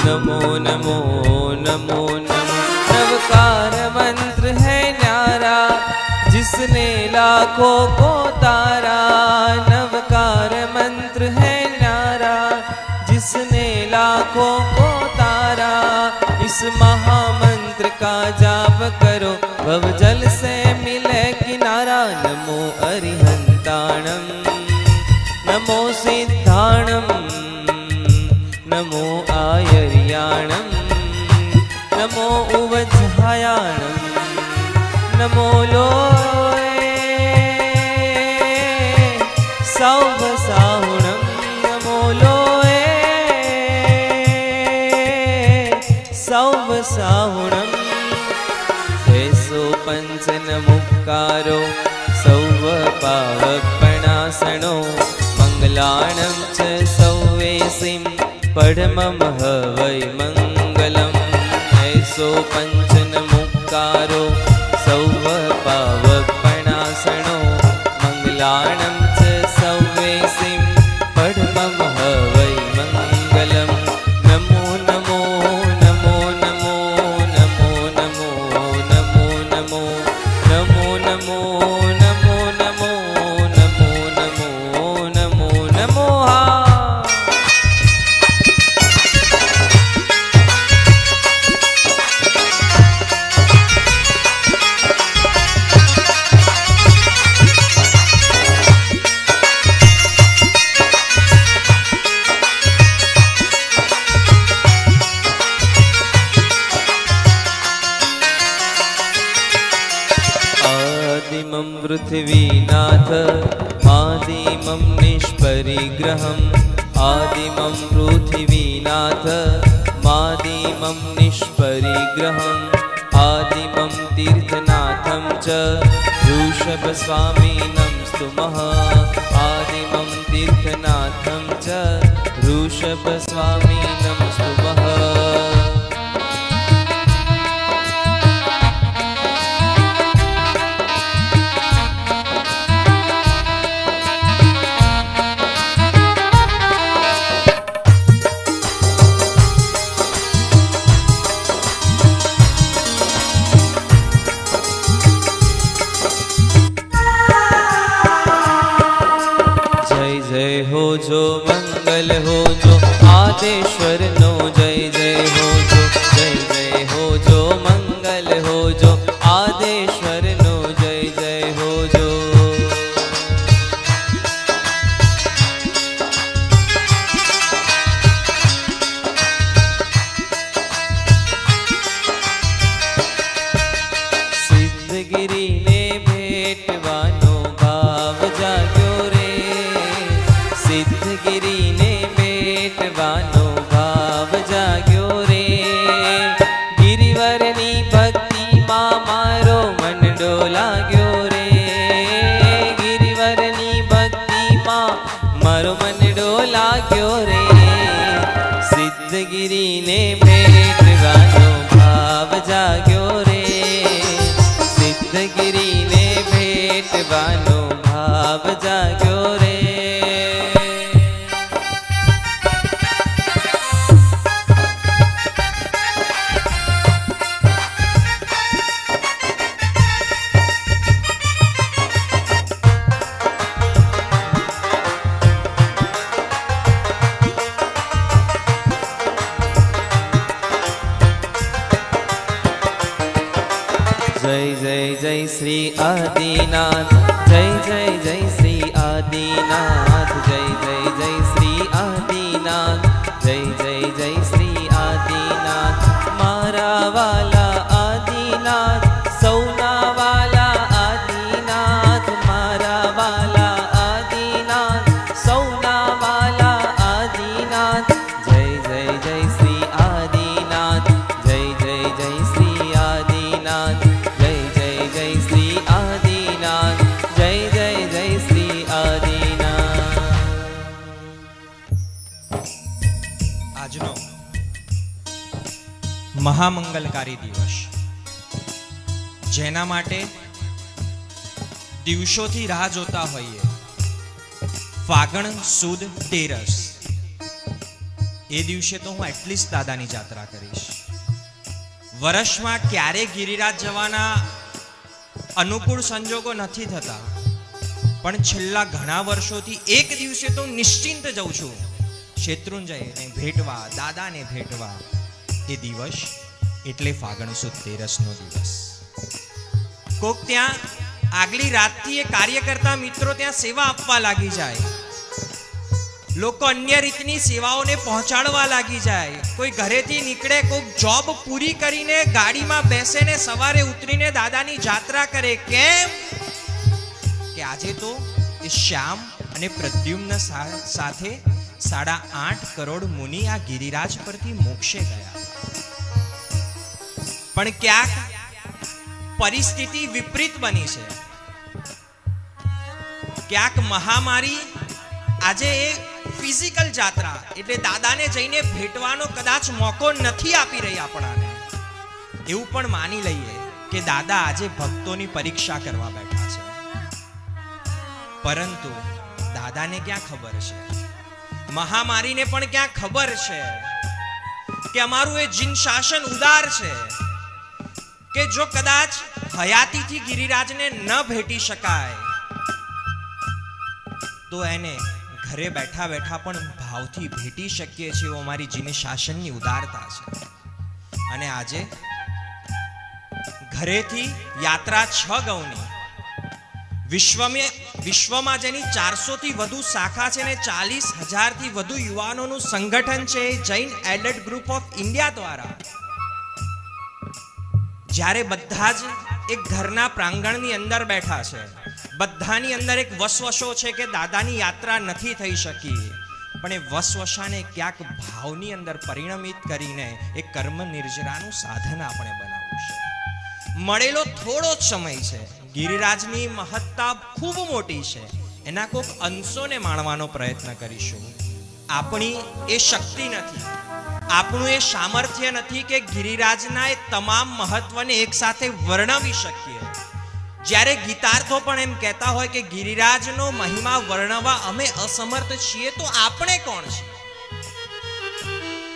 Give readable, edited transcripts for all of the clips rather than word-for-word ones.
नमो नमो नमो नमो। नवकार मंत्र है न्यारा, जिसने लाखों को तारा। नवकार मंत्र है न्यारा, जिसने लाखों को तारा। इस महामंत्र का जाप करो, भवजल से मिले किनारा। नमो अरिहंताणं, नमो सिद्धाणं, नमो आयर्याणं, नमो उवज्झायाणं, नमो लोये सौभसाहुणं, नमो लोये सौभसाहुणं। जैसो पंचनमुक्कारो सौव पावपणासनो। मंगलाणं च सौवेसिं पढमः वै मंगलम्। ऐसो पंचनमुक्कारो सौव पावपणासनो। मंगलाणं च सौवेसिं पढमः वै मंगलम्। नमो नमो नमो नमो नमो नमो नमो नमो नमो नमो नमो नमो नमो नमो नमो नमो। आदिमं पृथ्वीनाथ आदिमं निष्परिग्रहम्। आदिमं पृथ्वीनाथ मादिमं निष्परिग्रहम्। आदिमं तीर्थनाथं च ऋषभस्वामिनं स्तुमः। आदिमं तीर्थनाथं च ऋषभस्वामिनं स्तुमः। हो जो मंगल हो जो आदेश्वर नो। जय जय हो जो, जय जय हो जो मंगल हो जो आदेश्वर नो। जय जय हो जो। सिद्धगिरी ने भेटवानो भाव जाग्यो रे। सिद्धगिरी ने भेटवानो भाव जाग्यो रे। गिरिवरनी भक्ति मां मारो मन डोलाग्यो रे। गिरिवरनी भक्ति मां मारो मन डोलाग्यो रे। सिद्धगिरी ने भेटवानो भाव जाग्यो रे। सिद्धगिरी ने भेटवानो भाव जाग्यो रे। जय जय जय श्री आदिनाथ। जय जय जय श्री आदिनाथ। जय जय जय श्री आदिनाथ। जय जय जय श्री आदिनाथ। मारा वाला आदिनाथ, सौना वाला आदिनाथ। मारा वाला आदिनाथ, सौना वाला आदिनाथ। जय जय जय श्री आदिनाथ। जय जय जय श्री आदिनाथ। जय जय जय श्री आदिनाथ। जय जय जय श्री आदिनाथ। આજનો મહામંગલકારી દિવસ, જેના માટે દિવસોથી રાહ જોતા હોઈએ, ફાગણ સુદ તેરસ, એ દિવસે તો હું એટલીસ્ટ દાદાની જાત્રા કરીશ. વર્ષમાં ક્યારે ગિરિરાજ જવાના અનુકૂળ સંજોગો નથી થતા, પણ છેલ્લા ઘણા વર્ષોથી એક દિવસે તો નિશ્ચિંત જઉં છું શેત્રુંજયને ભેટવા, દાદાને ભેટવા. એ દિવસ એટલે ફાગણ સુદ 13નો દિવસ. કોક ત્યાં આગલી રાતથી એ કાર્ય કરતા મિત્રો ત્યાં સેવા આપવા લાગી જાય. લોકો અન્ય રીતની સેવાઓને પહોંચાડવા લાગી જાય. કોઈ ઘરેથી નીકળે, કોઈક જોબ પૂરી કરીને ગાડીમાં બેસે ને સવારે ઉતરીને દાદાની જાત્રા કરે. કેમ કે આજે તો એ શ્યામ અને પ્રદ્યુમ્ન સાથે 8.5 કરોડ મુનિ આ ગિરિરાજ પરથી મોક્ષે ગયા. પણ ક્યાંક પરિસ્થિતિ વિપરીત બની છે. ક્યાંક મહામારી આજે એ ફિઝિકલ જાત્રા એટલે દાદાને જઈને ભેટવાનો કદાચ મોકો નથી આપી રહી આપણાને. એવું પણ માની લઈએ કે દાદા આજે ભક્તોની પરીક્ષા કરવા બેઠા છે. પરંતુ દાદાને ક્યાં ખબર છે, મહામારીને પણ ક્યાં ખબર છે કે અમારું એ જીન શાસન ઉદાર છે, કે જો કદાચ હયાતીથી ગિરિરાજને ન ભેટી શકાય તો એને ઘરે બેઠા બેઠા પણ ભાવથી ભેટી શકીએ છીએ. અમારી જીન શાસનની ઉદારતા છે. અને આજે ઘરેથી યાત્રા 6 ગૌની વિશ્વમાં જેની 400 થી વધુ શાખા છે ને 40,000 થી વધુ યુવાનોનું સંગઠન છે Jain adult group of India દ્વારા. જ્યારે બધા જ એક ઘરના પ્રાંગણની અંદર બેઠા છે, બધાની અંદર એક વસવસો છે કે દાદાની યાત્રા નથી થઈ શકી, પણ એ વસવસાને ક્યાંક ભાવની અંદર પરિણમિત કરીને એક કર્મ નિર્જરાનું સાધન આપણે બનાવવું છે. મળેલો થોડો જ સમય છે. ગિરિરાજની મહત્તા ખૂબ મોટી છે. એના કોઈક અંશોને માણવાનો પ્રયત્ન કરીશું. આપણી એ શક્તિ નથી, આપણું એ સામર્થ્ય નથી કે ગિરિરાજના એ તમામ મહત્વને એક સાથે વર્ણવી શકીએ. જ્યારે ગીતાર્થો પણ એમ કહેતા હોય કે ગિરિરાજનો મહિમા વર્ણવા અમે અસમર્થ છીએ, તો આપણે કોણ છીએ?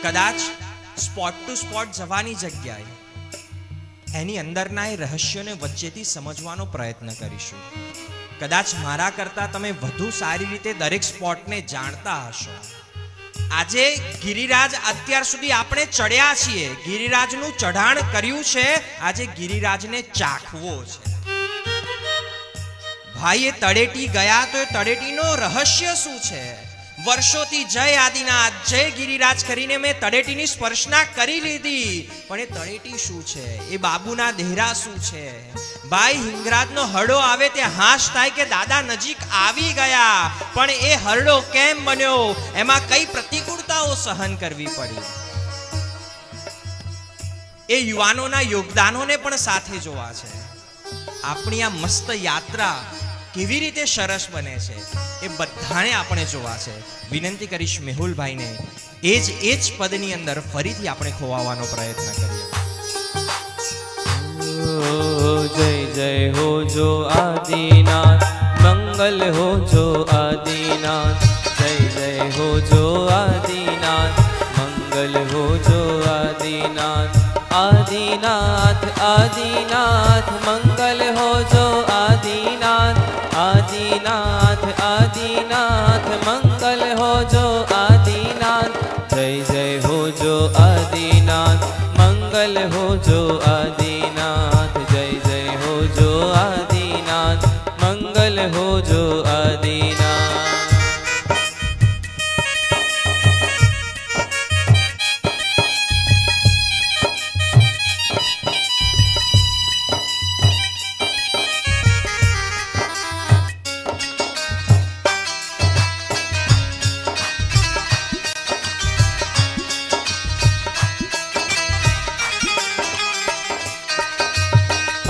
કદાચ સ્પોટ ટુ સ્પોટ જવાની જગ્યાએ એની અંદરના એ રહસ્યોને વચ્ચેથી સમજવાનો પ્રયત્ન કરીશું. કદાચ મારા કરતા તમે વધુ સારી રીતે દરેક સ્પોટને જાણતા હશો. આજે ગિરિરાજ અત્યાર સુધી આપણે ચડ્યા છીએ, ગિરિરાજનું ચઢાણ કર્યું છે, આજે ગિરિરાજને ચાખવો છે. ભાઈ એ તળેટી ગયા તો એ તળેટીનો રહસ્ય શું છે? વર્ષોથી જય આદિનાથ, જય ગિરિરાજ કરીને મેં તળેટીની સ્પર્શના કરી લીધી, પણ એ તળેટી શું છે? એ બાબુના દેહરા શું છે? ભાઈ હિંગરાજનો હરડો આવે તે હાશ થાય કે દાદા નજીક આવી ગયા, પણ એ હરડો કેમ બન્યો? એમાં કઈ પ્રતિકૂળતાઓ સહન કરવી પડી? એ યુવાનોના યોગદાનોને પણ સાથે જોવા છે. આપણી આ મસ્ત યાત્રા કેવી રીતે સરસ બને છે એ બધાને આપણે જોવા છે. વિનંતી કરીશ મેહુલભાઈને એ જ પદની અંદર ફરીથી આપણે ખોવાવાનો પ્રયત્ન કરીએ. જય જય હો જો આદિનાથ, મંગલ હો જો આદિનાથ. જય જય હો જો આદિનાથ, મંગલ હો જો આદિનાથ. આદિનાથ આદિનાથ મંગલ હો જો આદિનાથ. આદિનાથ આદિનાથ મંગલ હો જો આદિનાથ. જય જય હો જો આદિનાથ, મંગલ હો જો આદિનાથ. જય જય હો જો આદિનાથ, મંગલ હો જો આદિનાથ.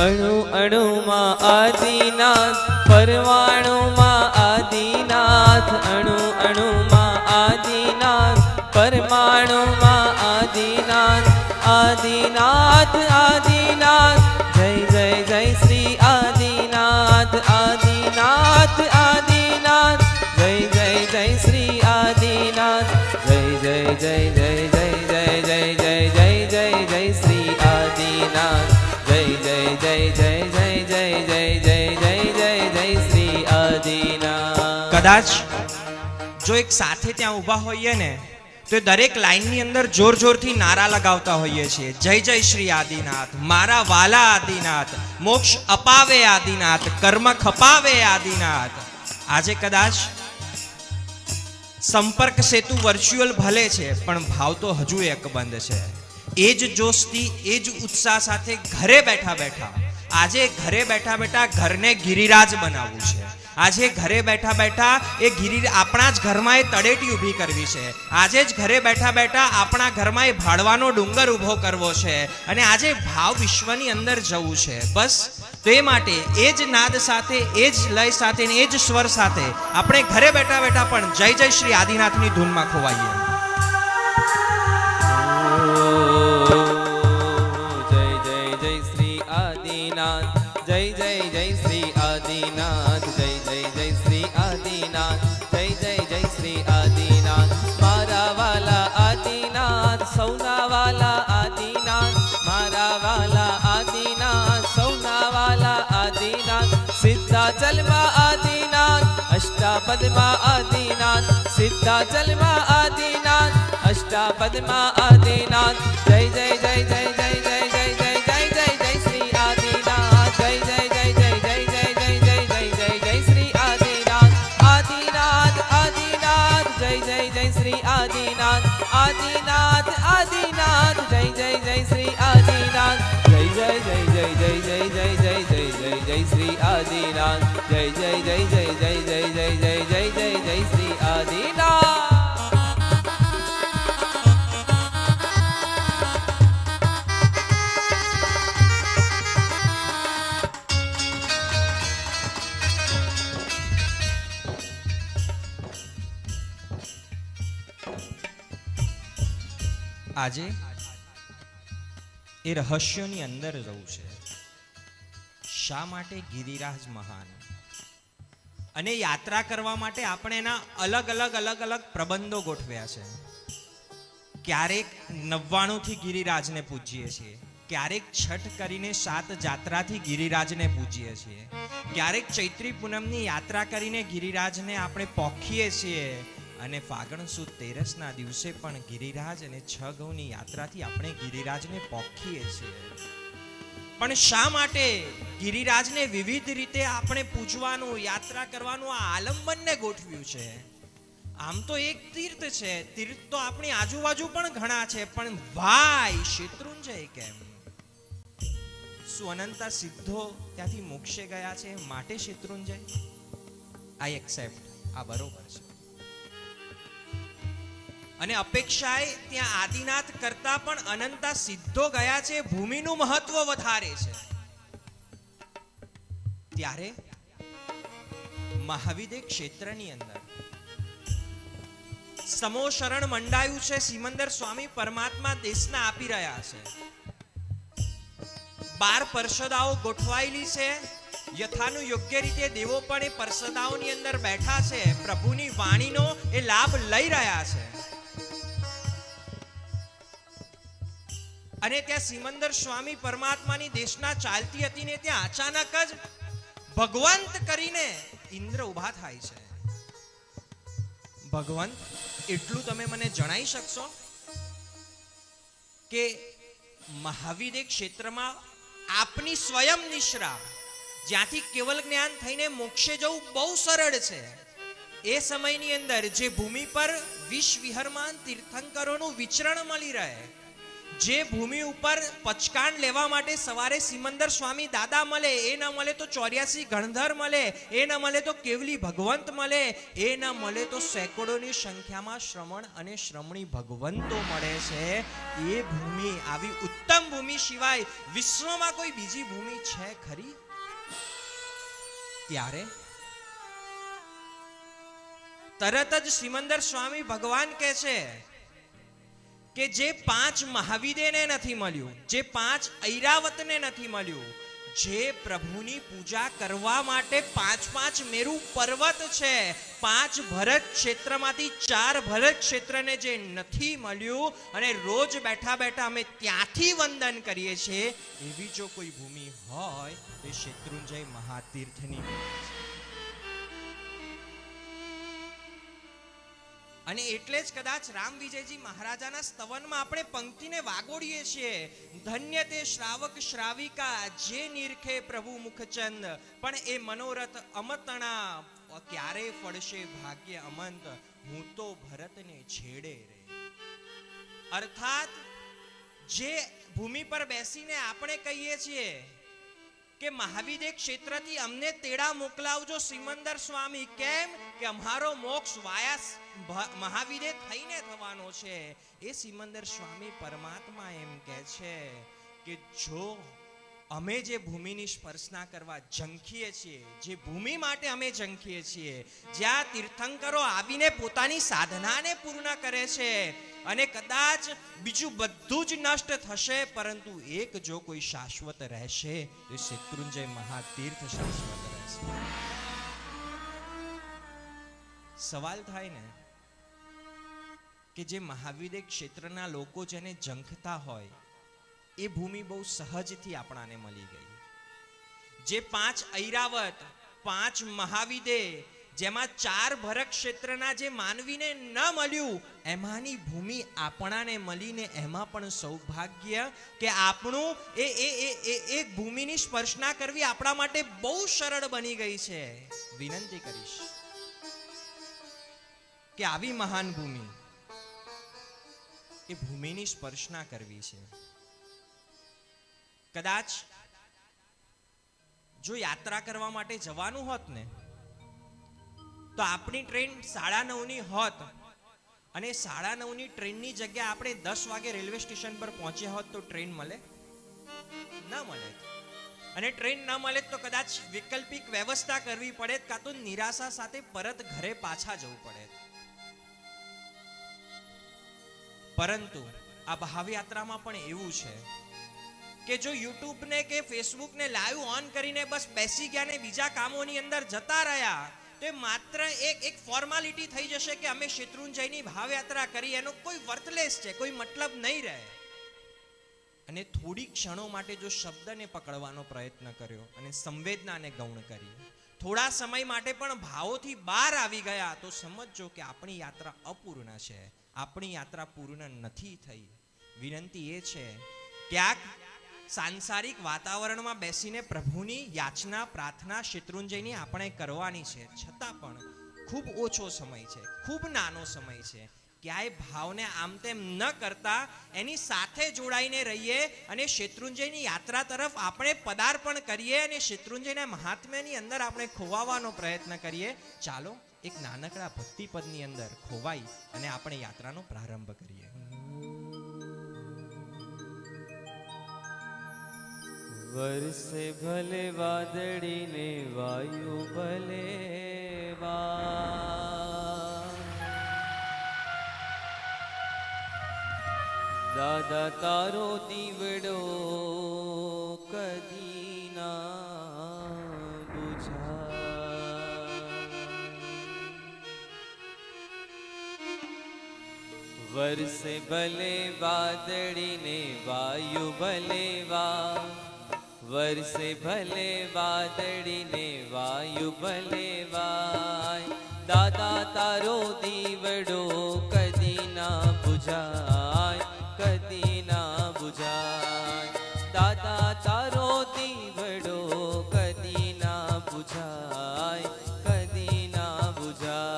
અણુ અણુમાં આદિનાથ, પરમાણુમાં આદિનાથ. અણુ અણુમાં આદિનાથ, પરમાણુમાં આદિનાથ. આદિનાથ આદિનાથ જય જય જય શ્રી આદિનાથ. આદિનાથ આદિનાથ જય જય જય શ્રી આદિનાથ. જય જય जय जय जय जय जय जय जय जय जय श्री आदिनाथ जय जय जय जय जय जय जय जय जय जय जय श्री आदिनाथ। कदाच जो एक साथे ત્યાં ઊભા હોઈએ ને તો દરેક લાઈનની અંદર જોર જોરથી નારા લગાવતા હોઈએ છીએ, જય જય શ્રી આદિનાથ, મારા વાલા આદિનાથ, મોક્ષ અપાવે આદિનાથ, કર્મ ખપાવે આદિનાથ। આજે કદાચ સંપર્ક સેતુ વર્ચ્યુઅલ ભલે છે પણ ભાવ તો હજુ એકબંધ છે। એ જ જોશથી એ જ ઉત્સાહ સાથે ઘરે બેઠા બેઠા આજે ઘરે બેઠા બેઠા ઘરને ગિરિરાજ બનાવવું છે। આજે ઘરે બેઠા બેઠા એ આપણા જ ઘરમાં એ તળેટી ઊભી કરવી છે। આજે જ ઘરે બેઠા બેઠા આપણા ઘરમાં એ ભાડવાનો ડુંગર ઊભો કરવો છે અને આજે ભાવ વિશ્વની અંદર જવું છે। બસ તે માટે એ જ નાદ સાથે એ જ લય સાથે એ જ સ્વર સાથે આપણે ઘરે બેઠા બેઠા પણ જય જય શ્રી આદિનાથની ધૂનમાં ખોવાઈએ। जय जय जय श्री आदिनाथ जय जय जय श्री आदिनाथ जय जय जय श्री आदिनाथ जय जय जय श्री आदिनाथ। मारा वाला आदिनाथ सौना वाला आदिनाथ मारा वाला आदिनाथ सौना वाला आदिनाथ सिद्धाचल मा आदिनाथ अष्टापद मा आदिनाथ सिद्धाचल मा आदिनाथ अष्टापद मा आदिनाथ जय जय जय जय जय जय जय जय जय जय जय श्री आदिनाथ जय जय जय जय जय जय जय जय जय जय जय श्री आदिनाथ आदिनाथ आदिनाथ जय जय जय श्री आदिनाथ आदिनाथ आदिनाथ जय जय जय श्री आदिनाथ जय जय जय जय जय जय जय जय जय जय जय श्री आदिनाथ जय जय जय जय जय जय जय जय जय जय जय श्री आदिनाथ। આજે એ રહસ્યોની અંદર જવું છે। શા માટે ગિરિરાજ મહાન અને યાત્રા કરવા માટે આપણે એના અલગ અલગ અલગ અલગ પ્રબંધો ગોઠવ્યા છે। ક્યારેક 99 થી ગિરિરાજને પૂજીએ છીએ, ક્યારેક છઠ કરીને 7 જાત્રાથી ગિરિરાજને પૂજીએ છીએ, ક્યારેક ચૈત્રી પૂનમની યાત્રા કરીને ગિરિરાજને આપણે પોખીએ છીએ અને ફાગણ સુદ 13 ના દિવસે પણ ગિરિરાજ અને 6 ગૌની યાત્રાથી આપણે ગિરિરાજને પોખીએ છીએ। પણ શા માટે ગિરિરાજને વિવિધ રીતે આપણે પૂજવાનું યાત્રા કરવાનું આ આલંબનને ગોઠવ્યું છે? આમ તો એક તીર્થ છે, તીર્થ તો આપણી આજુબાજુ પણ ઘણા છે, પણ ભાઈ શેત્રુંજય કેમ? શું અનંતા સિદ્ધો ત્યાંથી મોક્ષે ગયા છે માટે શેત્રુંજય? આઈ એક્સેપ્ટ, આ બરોબર છે। અને અપેક્ષાએ ત્યાં આદિનાથ કરતા પણ અનંતા સિદ્ધો ગયા છે, ભૂમિનું મહત્વ વધારે છે। ત્યારે મહાવિદ્ય ક્ષેત્રની અંદર સમો શરણ મંડાયું છે, સિમંદર સ્વામી પરમાત્મા દેશના આપી રહ્યા છે। 12 પરિષદાઓ ગોઠવાયેલી છે, યથાનું યોગ્ય રીતે દેવો પણ એ પરિષદાઓની અંદર બેઠા છે, પ્રભુની વાણીનો એ લાભ લઈ રહ્યા છે। અને ત્યાં સિમંદર સ્વામી પરમાત્માની દેશના ચાલતી હતી ને ત્યાં અચાનક જ ભગવંત કરીને ઇન્દ્ર ઉભા થાય છે। ભગવંત એટલું તમે મને જણાવી શકશો કે મહાવિદ્ય ક્ષેત્રમાં આપની સ્વયં નિશ્રા જ્યાંથી કેવલ જ્ઞાન થઈને મોક્ષે જવું બહુ સરળ છે, એ સમયની અંદર જે ભૂમિ પર વિશ્વ વિહરમાન તીર્થંકરોનું વિચરણ મળી રહે, જે ભૂમિ ઉપર પચકાણ લેવા માટે સવારે સિમંદર સ્વામી દાદા મળે, એ ન મળે તો 84 ગણધર મળે, એ ન મળે તો કેવલી ભગવંત મળે, એ ન મળે તો સેંકડોની સંખ્યામાં શ્રમણ અને શ્રમણી ભગવંતો મળે છે। એ ભૂમિ, આવી ઉત્તમ ભૂમિ સિવાય વિશ્વમાં કોઈ બીજી ભૂમિ છે ખરી? ત્યારે તરત જ સિમંદર સ્વામી ભગવાન કહે છે કે જે 5 મહાવિદ્યને નથી મળ્યું, જે 5 ઐરાવતને નથી મળ્યું, જે પ્રભુની પૂજા કરવા માટે 5 મેરુ પર્વત છે, 5 ભરત ક્ષેત્રમાંથી 4 ભરત ક્ષેત્રને જે નથી મળ્યું અને રોજ બેઠા બેઠા અમે ત્યાંથી વંદન કરીએ છીએ, એવી જો કોઈ ભૂમિ હોય એ શેત્રુંજય મહાતીર્થની ભૂમિ છે. અને એટલે જ કદાચ રામ વિજયજી મહારાજાના સ્તવનમાં આપણે પંક્તિને વાગોડીએ છીએ, ધન્ય તે શ્રાવક શ્રાવિકા જે નિરખે પ્રભુ મુખચંદ, પણ એ મનોરથ અમતણા ક્યારે ફળશે ભાગ્ય અમંત, હું તો ભરતને છેડે રે. અર્થાત જે ભૂમિ પર બેસીને આપણે કહીએ છીએ કે મહાવિદે ક્ષેત્રથી અમને તેડા મોકલાવજો સિમંદર સ્વામી, કેમ કે અમારો મોક્ષ વાયા મહાવિદે થઈને થવાનો છે. એ સિમંદર સ્વામી પરમાત્મા એમ કહે છે કે જો અમે જે ભૂમિની સ્પર્શના કરવા ઝંખીએ છીએ, જે ભૂમિ માટે અમે ઝંખીએ છીએ, જ્યાં તીર્થંકરો આવીને પોતાની સાધનાને પૂર્ણ કરે છે, અને કદાચ બીજું બધું જ નષ્ટ થશે, પરંતુ એક જો કોઈ શાશ્વત રહેશે તો શેત્રુંજય મહાતીર્થ શાશ્વત રહેશે. સવાલ થાય ને કે જે મહાવિદ્ય ક્ષેત્રના લોકો જેને ઝંખતા હોય એ ભૂમિ બહુ સહજથી આપણાને મળી ગઈ. જે 5 ઐરાવત, 5 મહાવિદે, જેમાં 4 ભરત ક્ષેત્રના જે માનવીને ન મળ્યું, એમાંની ભૂમિ આપણાને મળીને એમાં પણ સૌભાગ્ય કે આપણું એ ભૂમિની સ્પર્શના કરવી આપણા માટે બહુ સરળ બની ગઈ છે. વિનંતી કરીશ કે આવી મહાન ભૂમિ, એ ભૂમિની સ્પર્શના કરવી છે. કદાચ જો યાત્રા કરવા માટે જવાનું હોત ને તો આપણી ટ્રેન 9:30 હોત અને 9:30 ટ્રેનની જગ્યાએ આપણે 10 વાગે રેલવે સ્ટેશન પર પહોંચ્યા હોત તો ટ્રેન મળે? ન મળે. અને ટ્રેન ન મળે તો કદાચ વૈકલ્પિક વ્યવસ્થા કરવી પડે, કાં તો નિરાશા સાથે પરત ઘરે પાછા જવું પડે. પરંતુ આ ભાવયાત્રામાં પણ એવું છે કે જો યુટ્યુબ ને કે ફેસબુક ને લાઈવ ઓન કરીને બસ બેસી ગયા ને બીજા કામોની અંદર જતા રહ્યા તો એ માત્ર એક ફોર્માલિટી થઈ જશે કે અમે શેત્રુંજયની ભાવયાત્રા કરી, એનો કોઈ વર્થલેસ છે, કોઈ મતલબ નહીં રહે. અને થોડી ક્ષણો માટે જો શબ્દને પકડવાનો પ્રયત્ન કર્યો અને સંવેદનાને ગૌણ કરી, થોડા સમય માટે પણ ભાવોથી બહાર આવી ગયા, તો સમજજો કે આપણી યાત્રા અપૂર્ણ છે, આપણી યાત્રા પૂર્ણ નથી થઈ. વિનંતી એ છે ક્યાંક સાંસારિક વાતાવરણમાં બેસીને પ્રભુની યાચના પ્રાર્થના શેત્રુંજયની આપણે કરવાની છે, છતાં પણ ખૂબ ઓછો સમય છે, ખૂબ નાનો સમય છે. ક્યાંય ભાવને આમ તેમ ન કરતા એની સાથે જોડાઈને રહીએ અને શેત્રુંજયની યાત્રા તરફ આપણે પદાર્પણ કરીએ અને શેત્રુંજયના મહાત્મ્યની અંદર આપણે ખોવાવાનો પ્રયત્ન કરીએ. ચાલો એક નાનકડા ભક્તિપદની અંદર ખોવાઈ અને આપણે યાત્રાનો પ્રારંભ કરીએ. વરસે ભલે વાદળી ને વાયુ ભલે દાદા તારો દીવડો કદી ના બુઝા. વરસે ભલે વાદળી ને વાયુ ભલે વરસે ભલે વાદળી ને વાયુ ભલે વાય, દાદા તારો દીવડો કદી ના બુઝાય, કદી ના બુઝાય. દાદા તારો દીવડો કદી ના બુઝાય, કદી ના બુઝાય.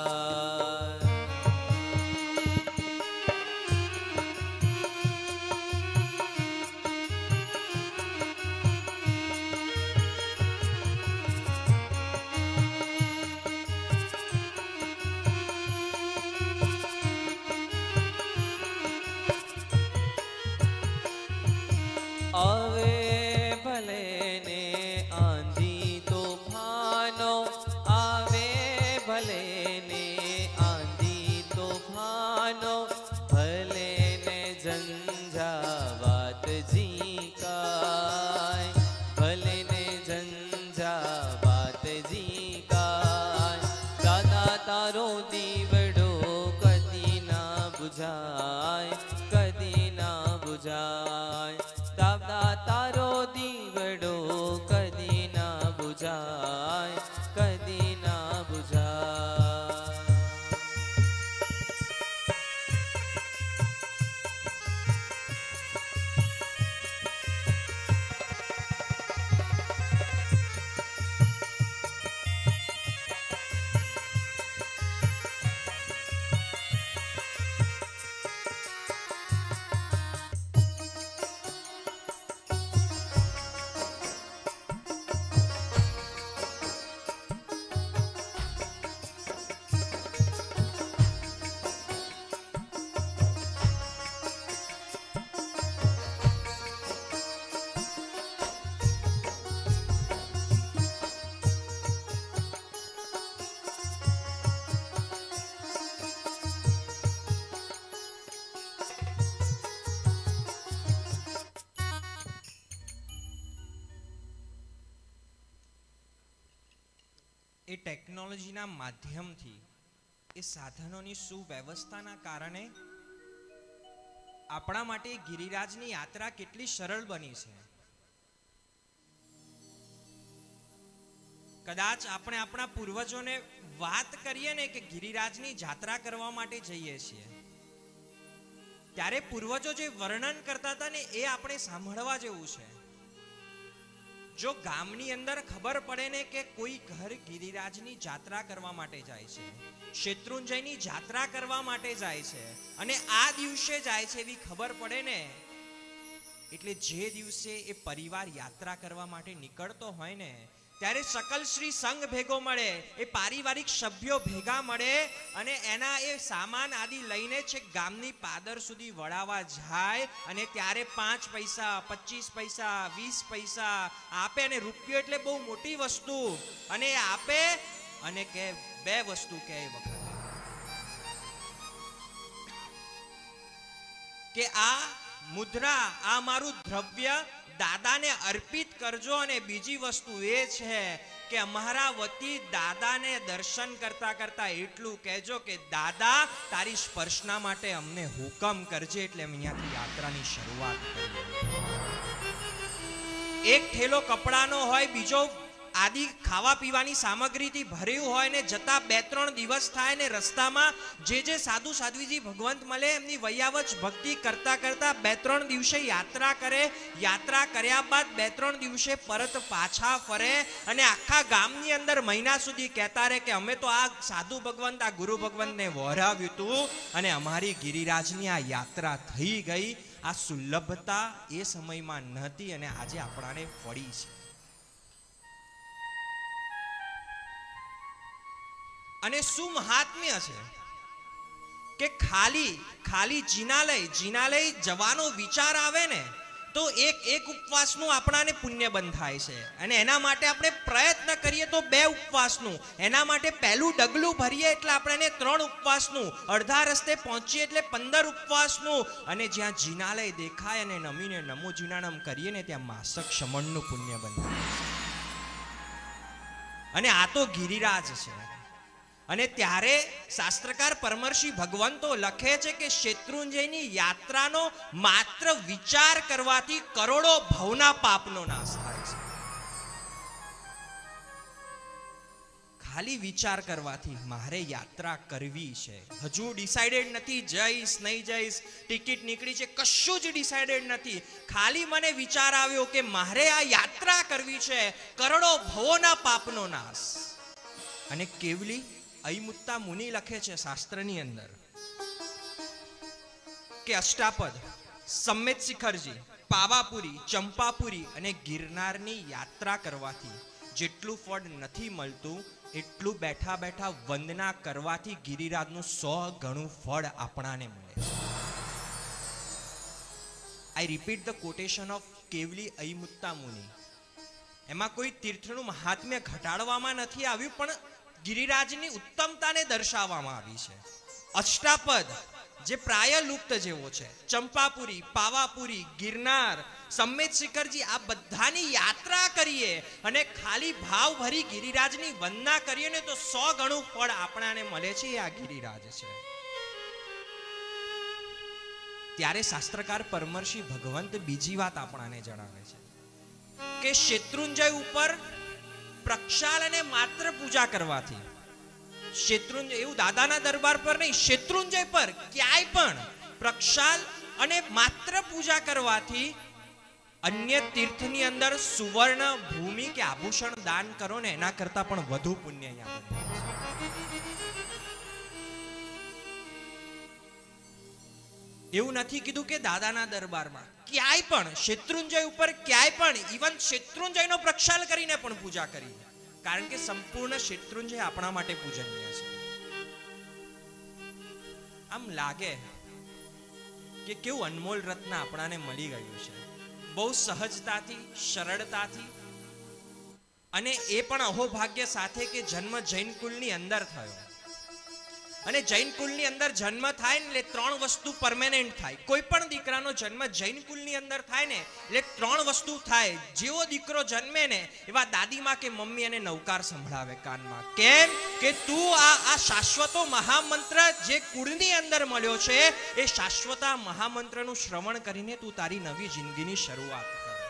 બુઝાય, કદી ના બુઝાય. દાદા તારો દીવડો કદી ના બુઝાય, કદી ના બુઝાય. એ ટેકનોલોજીના માધ્યમથી, એ સાધનોની સુવ્યવસ્થાના કારણે આપણા માટે ગિરિરાજની યાત્રા કેટલી સરળ બની છે. કદાચ આપણે આપણા પૂર્વજોને વાત કરીએ ને કે ગિરિરાજની યાત્રા કરવા માટે જઈએ છીએ, ત્યારે પૂર્વજો જે વર્ણન કરતા હતા ને એ આપણે સાંભળવા જેવું છે. જો ગામની અંદર ખબર પડે ને કે કોઈ ઘર ગિરિરાજની યાત્રા કરવા માટે જાય છે, શેત્રુંજયની યાત્રા કરવા માટે જાય છે, અને આ દિવસે જાય છે એવી ખબર પડે ને, એટલે જે દિવસે એ પરિવાર યાત્રા કરવા માટે નીકળતો હોય ને, ત્યારે સકલ શ્રી સંઘ ભેગો મળે, એ પારિવારિક સભ્યો ભેગા મળે અને એના એ સામાન આદિ લઈને છેક ગામની પાદર સુધી વળાવવા જાય. અને ત્યારે 5 પૈસા, 25 પૈસા, 20 પૈસા આપે, અને રૂપિયો એટલે બહુ મોટી વસ્તુ, અને આપે અને કે 2 વસ્તુ કે એ વખતે કે આ મુદ્રા, આ મારું દ્રવ્ય દાદાને અર્પિત કરજો. અને બીજી વસ્તુ એ છે કે અમારા વતી દાદાને દર્શન કરતા કરતા એટલું કહેજો કે દાદા તારી સ્પર્શના માટે અમને હુકમ કરજે. એટલે અમે અહીંયાથી યાત્રાની શરૂઆત કરીએ. એક થેલો કપડાનો હોય, બીજો આદિ ખાવા પીવાની સામગ્રીથી ભર્યું હોય, ને જતા 2-3 દિવસ થાય ને રસ્તામાં જે સાધુ સાધ્વીજી ભગવંત મળે એમની વૈયાવચ ભક્તિ કરતા કરતા 2-3 દિવસે યાત્રા કરે. યાત્રા કર્યા બાદ 2-3 દિવસે પરત પાછા ફરે, અને આખા ગામની અંદર મહિના સુધી કહેતા રહે કે અમે તો આ સાધુ ભગવંત, આ ગુરુ ભગવંતને વહોરાવ્યું હતું અને અમારી ગિરિરાજની આ યાત્રા થઈ ગઈ. આ સુલભતા એ સમયમાં નહોતી અને આજે આપણાને ફળી છે. અને શું મહાત્મ્ય છે કે ખાલી જીનાલય જવાનો વિચાર આવે ને તો એક ઉપવાસનું આપણાને પુણ્ય બંધાય છે. અને એના માટે આપણે પ્રયત્ન કરીએ તો 2 ઉપવાસનું, એના માટે પહેલું ડગલું ભરીએ એટલે આપણે 3 ઉપવાસનું, અડધા રસ્તે પહોંચીએ એટલે 15 ઉપવાસનું, અને જ્યાં જીનાલય દેખાય અને નમીને નમો જીનાનમ કરીએ ને ત્યાં માસક શમણનું પુણ્ય બંધાય છે. અને આ તો ગિરિરાજ છે. અને ત્યારે શાસ્ત્રકાર પરમર્ષિ ભગવંતો લખે છે કે શેત્રુંજયની યાત્રાનો માત્ર વિચાર કરવાથી કરોડો ભવના પાપનો નાશ થાય છે. ખાલી વિચાર કરવાથી મારે યાત્રા કરવી છે, હજુ ડિસાઇડેડ નથી, જઈશ નહીં જઈશ, ટિકિટ નીકળી છે, કશું જ ડિસાઇડેડ નથી, ખાલી મને વિચાર આવ્યો કે મારે આ યાત્રા કરવી છે, કરોડો ભવોના પાપનો નાશ. અને કેવલી અયમુત્તા મુનિ લખે છે શાસ્ત્રની અંદર કે અષ્ટાપદ, સમ્મેત શિખરજી, પાવાપુરી, ચંપાપુરી અને ગિરનારની યાત્રા કરવાથી જેટલું ફળ નથી મળતું એટલું બેઠા બેઠા વંદના કરવાથી ગિરિરાજનું 100 ગણું ફળ આપણાને મળે. I repeat the quotation of Kevali Ayimutta Muni. એમાં કોઈ તીર્થનું મહાત્મ્ય ઘટાડવામાં નથી આવ્યું, પણ ગિરિરાજની ઉત્તમતાને દર્શાવવામાં આવી છે. અષ્ટાપદ જે પ્રાય લુપ્ત જેવો છે, ચંપાપુરી, પાવાપુરી, ગિરનાર, સમ્મેત શિખરજી, આ બધાની યાત્રા કરીએ અને ખાલી ભાવ ભરી ગિરિરાજની વંદના કરીએ ને તો 100 ગણું ફળ આપણાને મળે છે. આ ગિરિરાજ છે. ત્યારે શાસ્ત્રકાર પરમર્ષિ ભગવંત બીજી વાત આપણાને જણાવે છે કે શેત્રુંજય ઉપર પ્રક્ષાલ અને માત્ર પૂજા કરવાથી, શેત્રુંજય એવું દાદાના દરબાર પર નહીં, શેત્રુંજય પર ક્યાંય પણ પ્રક્ષાલ અને માત્ર પૂજા કરવાથી અન્ય તીર્થની અંદર સુવર્ણ ભૂમિ કે આભૂષણ દાન કરો ને એના કરતા પણ વધુ પુણ્ય અહીંયા બને. એવું નથી કીધું કે દાદાના દરબારમાં, ક્યાંય પણ શેત્રુંજય ઉપર ક્યાંય પણ ઇવન શેત્રુંજયનો પ્રક્ષાલ કરીને પણ પૂજા કરી, કારણ કે સંપૂર્ણ શેત્રુંજય આપણા માટે પૂજનીય છે. આમ લાગે કે કેવું અનમોલ રત્ન આપણાને મળી ગયું છે, બહુ સહજતાથી, સરળતાથી, અને એ પણ અહોભાગ્ય સાથે કે જન્મ જૈન કુલની અંદર થયો. અને જૈન કુલની અંદર જન્મ થાય ને એટલે ત્રણ વસ્તુ પરમેનન્ટ થાય. કોઈ પણ દીકરાનો જન્મ જૈન કુલની અંદર થાય ને એટલે ત્રણ વસ્તુ થાય. જેવો દીકરો જન્મે ને એવા દાદીમાં કે મમ્મી એને નવકાર સંભળાવે કાનમાં. કેમ કે તું આ શાશ્વતો મહામંત્ર જે કુળની અંદર મળ્યો છે એ શાશ્વતા મહામંત્રનું શ્રવણ કરીને તું તારી નવી જિંદગીની શરૂઆત કર.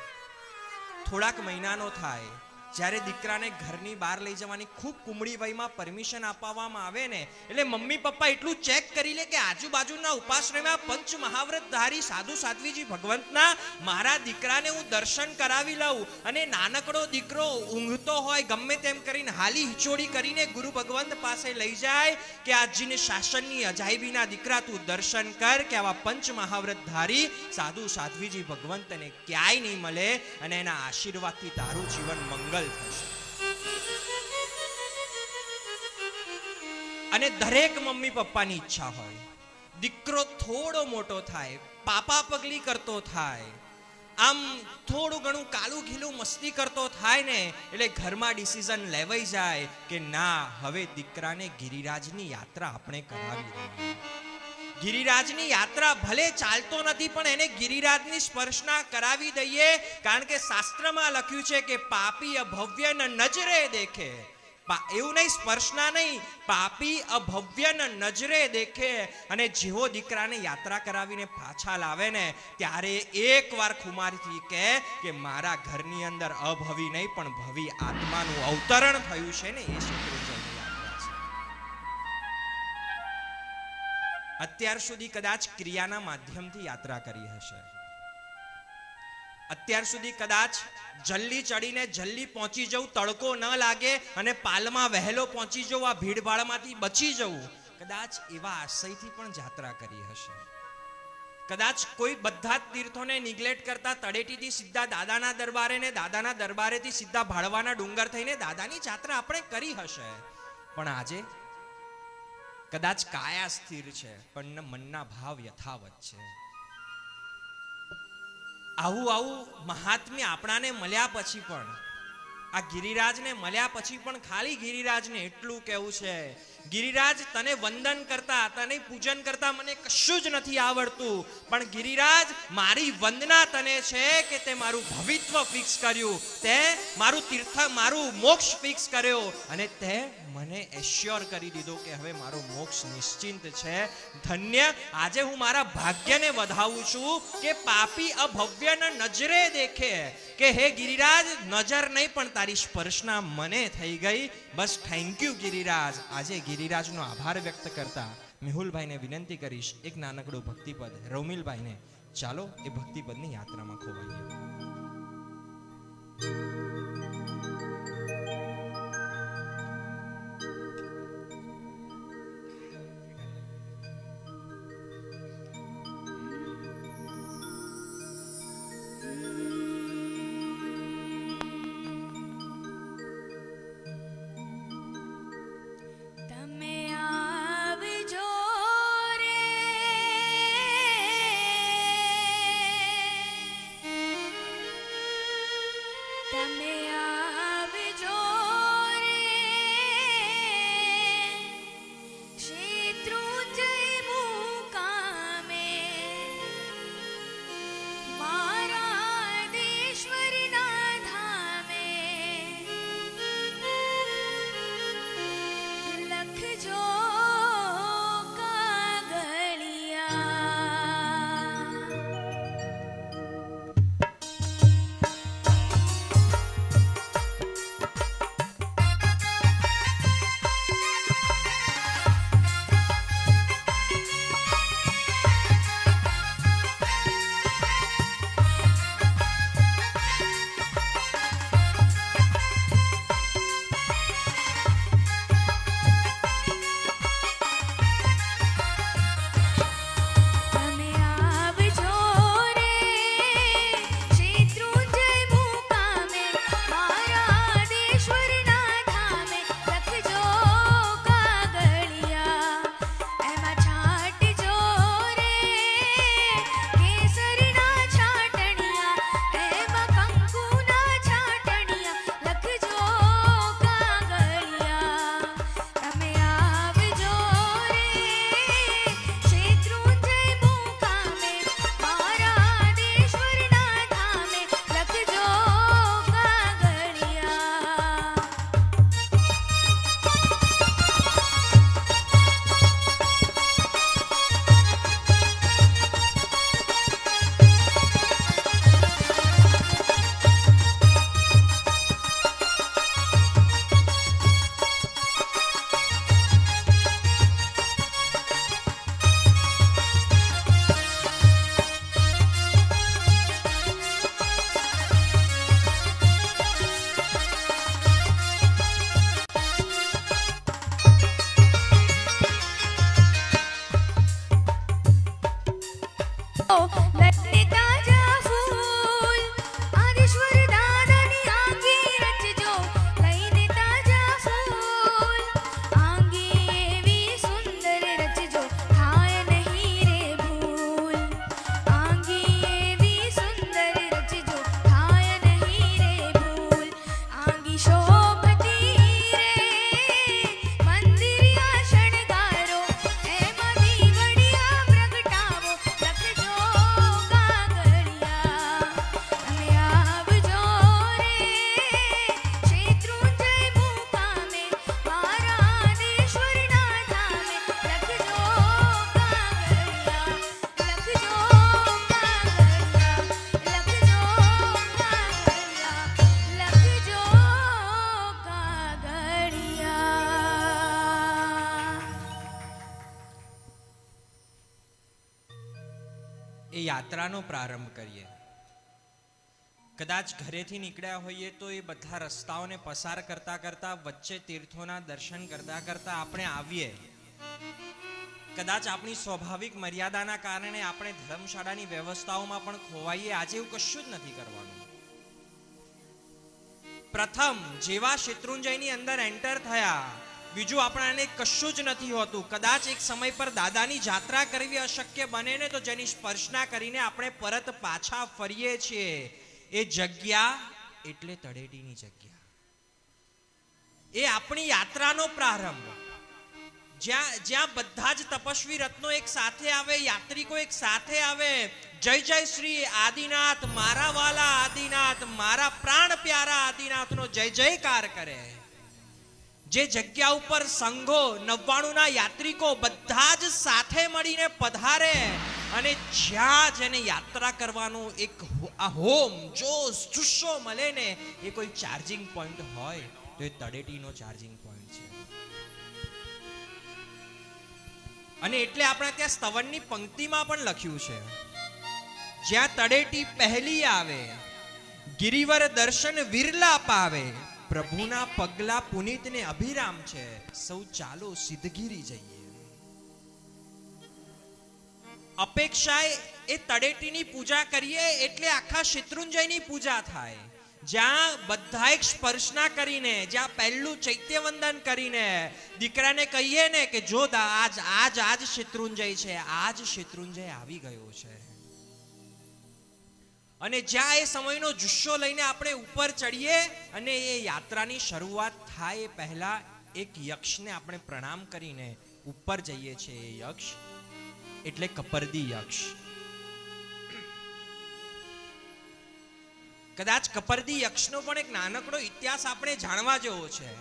થોડાક મહિનાનો થાય જ્યારે દીકરાને ઘરની બહાર લઈ જવાની ખૂબ કુમળી વયમાં પરમિશન આપવામાં આવે ને એટલે મમ્મી પપ્પા એટલું ચેક કરી લે કે આજુબાજુના ઉપાશ્રયમાં પંચ મહાવ્રતધારી સાધુ સાધ્વીજી ભગવંતના મારા દીકરાને હું દર્શન કરાવી લઉં. અને નાનકડો દીકરો ઊંઘતો હોય ગમે તેમ કરીને હાલી હિચોડી કરીને ગુરુ ભગવંત પાસે લઈ જાય કે આજજીને શાસનની અજાયબીના દીકરા તું દર્શન કર, કે આવા પંચ મહાવ્રતધારી સાધુ સાધ્વીજી ભગવંતને ક્યાંય નહીં મળે અને એના આશીર્વાદથી તારું જીવન મંગલ. અને દરેક મમ્મી પપ્પાની ઈચ્છા હોય દીકરો થોડો મોટો થાય, પાપા પગલી કરતો થાય, આમ થોડું ઘણું કાલું ઘીલું મસ્તી કરતો થાય ને એટલે ઘરમાં ડિસિઝન લેવાઈ જાય કે ના, હવે દીકરાને ગિરિરાજની યાત્રા આપણે કરાવી દઈએ. ગિરિરાજની યાત્રા ભલે ચાલતો નથી પણ એને ગિરિરાજની સ્પર્શના કરાવી દઈએ, કારણ કે શાસ્ત્રમાં લખ્યું છે કે પાપી અભવ્ય ન નજરે દેખે. એવું નહીં, સ્પર્શના નહીં, પાપી અભવ્ય ન નજરે દેખે. અને જેવો દીકરાને યાત્રા કરાવીને પાછા લાવે ને ત્યારે એકવાર ખુમારીથી કહે કે મારા ઘરની અંદર અભવી નહીં પણ ભવી આત્માનું અવતરણ થયું છે ને એ શેત્રુંજયની યાત્રા છે. અત્યાર સુધી કદાચ ક્રિયાના માધ્યમથી યાત્રા કરી હશે, અત્યાર સુધી કદાચ જલ્દી ચડીને જલ્દી પહોંચી જવું, તડકો ન લાગે અને પાલમાં વહેલો પહોંચી જવું, આ ભીડભાડમાંથી બચી જવું, કદાચ એવા આશયથી પણ યાત્રા કરી હશે. કદાચ કોઈ બધા જ તીર્થોને નિગ્લેક્ટ કરતા તળેટીથી સીધા દાદાના દરબારે ને દાદાના દરબારેથી સીધા ભાડવાના ડુંગર થઈને દાદાની યાત્રા આપણે કરી હશે. પણ આજે કદાચ કાયા સ્થિર છે પણ મનના ભાવ યથાવત છે. આવું મહાત્મ્ય આપણાને મળ્યા પછી પણ, આ ગિરિરાજને મળ્યા પછી પણ ખાલી ગિરિરાજને એટલું કહેવું છે, ગિરિરાજ તને વંદન કરતા, તને પૂજન કરતા મને કશું જ નથી આવડતું, પણ ગિરિરાજ મારી વંદના તને છે કે તે મારું ભવિત્વ ફિક્સ કર્યું, તે મારું તીર્થ, મારું મોક્ષ ફિક્સ કર્યો, અને તે મને એશ્યોર કરી દીધો કે હવે મારો મોક્ષ નિશ્ચિંત છે. ધન્ય. આજે હું મારા ભાગ્યને વધાવું છું કે પાપી અભવ્ય ન નજરે દેખે, કે હે ગિરિરાજ નજર નહીં પણ તારી સ્પર્શના મને થઈ ગઈ. બસ થેન્ક યુ ગિરિરાજ. આજે ગિરિરાજનો આભાર વ્યક્ત કરતા મેહુલભાઈને વિનંતી કરીશ એક નાનકડું ભક્તિપદ રોમિલભાઈને. ચાલો એ ભક્તિપદની યાત્રામાં ખોવાઈએ. એ યાત્રાનો પ્રારંભ કરીએ. કદાચ ઘરેથી નીકળ્યા હોઈએ તો એ બધા રસ્તાઓને પસાર કરતા કરતા વચ્ચે તીર્થોના દર્શન કરતા કરતા આપણે આવીએ. કદાચ આપણી સ્વાભાવિક મર્યાદાના કારણે આપણે ધર્મશાળાની વ્યવસ્થાઓમાં પણ ખોવાઈએ. આજે એવું કશું જ નથી કરવાનું. પ્રથમ જેવા શેત્રુંજયની અંદર એન્ટર થયા, બીજું આપણાને કશું જ નથી હોતું. કદાચ એક સમય પર દાદાની જાત્રા કરવી અશક્ય બને ને તો જેની સ્પર્શના કરીને આપણે પરત પાછા ફરીએ છીએ. એ જગ્યા એટલે તળેટીની જગ્યા. એ આપણી યાત્રાનો પ્રારંભ, જ્યાં બધા જ તપસ્વી રત્નો એક સાથે આવે, યાત્રિકો એક સાથે આવે. જય જય શ્રી આદિનાથ, મારા વાલા આદિનાથ, મારા પ્રાણ પ્યારા આદિનાથનો જય જયકાર કરે. જે જગ્યા ઉપર સંઘો 99 ના યાત્રિકો બધા જ સાથે મળીને પધારે અને જ્યાં જેને યાત્રા કરવાનો એક હોમ જોશ જુસ્સો મળે ને, એ કોઈ ચાર્જિંગ પોઈન્ટ હોય તો એ તળેટીનો ચાર્જિંગ પોઈન્ટ છે. અને એટલે આપણે ત્યાં સ્તવનની પંક્તિમાં પણ લખ્યું છે, જ્યાં તળેટી પહેલી આવે, ગિરિવર દર્શન વિરલા પાવે, પ્રભુના પગલા પુનિત ને અભિરામ છે, સૌ ચાલો સિદ્ધગીરી જઈએ. અપેક્ષાએ એ તળેટીની પૂજા કરીએ એટલે આખા શેત્રુંજયની પૂજા થાય. જ્યાં બધા એક સ્પર્શના કરીને, જ્યાં પહેલું ચૈત્યવંદન કરીને દીકરાને કહીએ ને કે જો આજ શેત્રુંજય છે, આજ શેત્રુંજય આવી ગયો છે. અને જ્યાં એ સમયનો જુસ્સો લઈને આપણે ઉપર ચડીએ અને એ યાત્રાની શરૂઆત થાય એ પહેલા એક યક્ષને આપણે પ્રણામ કરીને ઉપર જઈએ છીએ. એ યક્ષ એટલે કપરદી યક્ષ. કદાચ કપરદી યક્ષનો પણ એક નાનકડો ઇતિહાસ આપણે જાણવા જેવો છે.